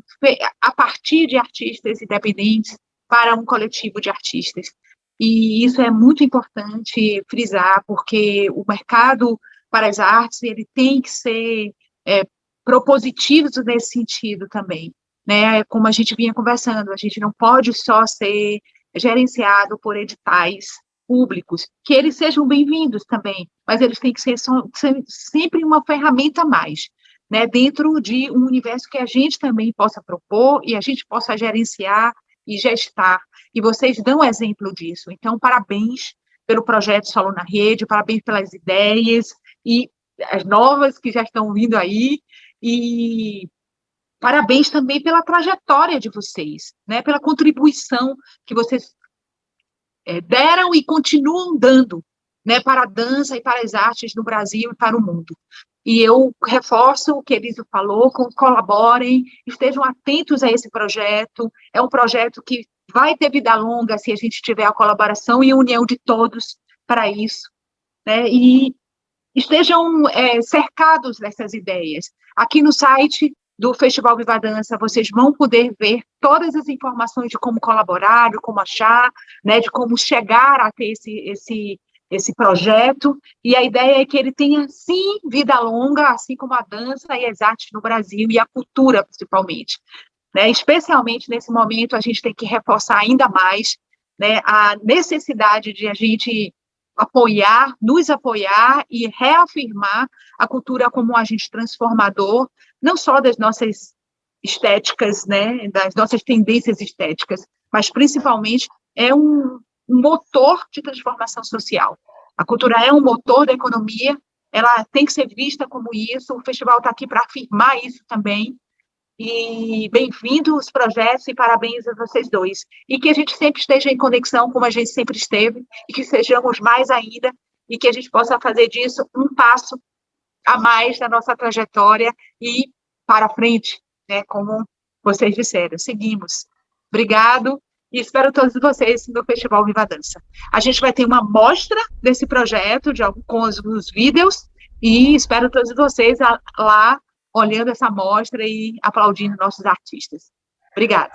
a partir de artistas independentes para um coletivo de artistas. E isso é muito importante frisar, porque o mercado para as artes ele tem que ser propositivo nesse sentido também, né? Como a gente vinha conversando, a gente não pode só ser gerenciado por editais públicos, que eles sejam bem-vindos também, mas eles têm que ser sempre uma ferramenta a mais, né, dentro de um universo que a gente também possa propor e a gente possa gerenciar e gestar, e vocês dão exemplo disso. Então, parabéns pelo projeto Solo na Rede, parabéns pelas ideias e as novas que já estão vindo aí, e parabéns também pela trajetória de vocês, né, pela contribuição que vocês deram e continuam dando, né, para a dança e para as artes no Brasil e para o mundo. E eu reforço o que Elísio falou, colaborem, estejam atentos a esse projeto. É um projeto que vai ter vida longa se a gente tiver a colaboração e a união de todos para isso, né? E estejam cercados dessas ideias. Aqui no site do Festival Viva Dança, vocês vão poder ver todas as informações de como colaborar, de como achar, né, de como chegar a ter esse projeto, e a ideia é que ele tenha, sim, vida longa, assim como a dança e as artes no Brasil, e a cultura, principalmente, né? Especialmente nesse momento, a gente tem que reforçar ainda mais, né, a necessidade de a gente nos apoiar e reafirmar a cultura como um agente transformador, não só das nossas estéticas, né, das nossas tendências estéticas, mas principalmente é um motor de transformação social. A cultura é um motor da economia, ela tem que ser vista como isso, o festival está aqui para afirmar isso também, e bem-vindos os projetos e parabéns a vocês dois. E que a gente sempre esteja em conexão, como a gente sempre esteve, e que sejamos mais ainda, e que a gente possa fazer disso um passo a mais na nossa trajetória e para frente, né, como vocês disseram. Seguimos. Obrigado. E espero todos vocês no Festival Viva Dança. A gente vai ter uma mostra desse projeto, com os vídeos, e espero todos vocês lá, olhando essa mostra e aplaudindo nossos artistas. Obrigada.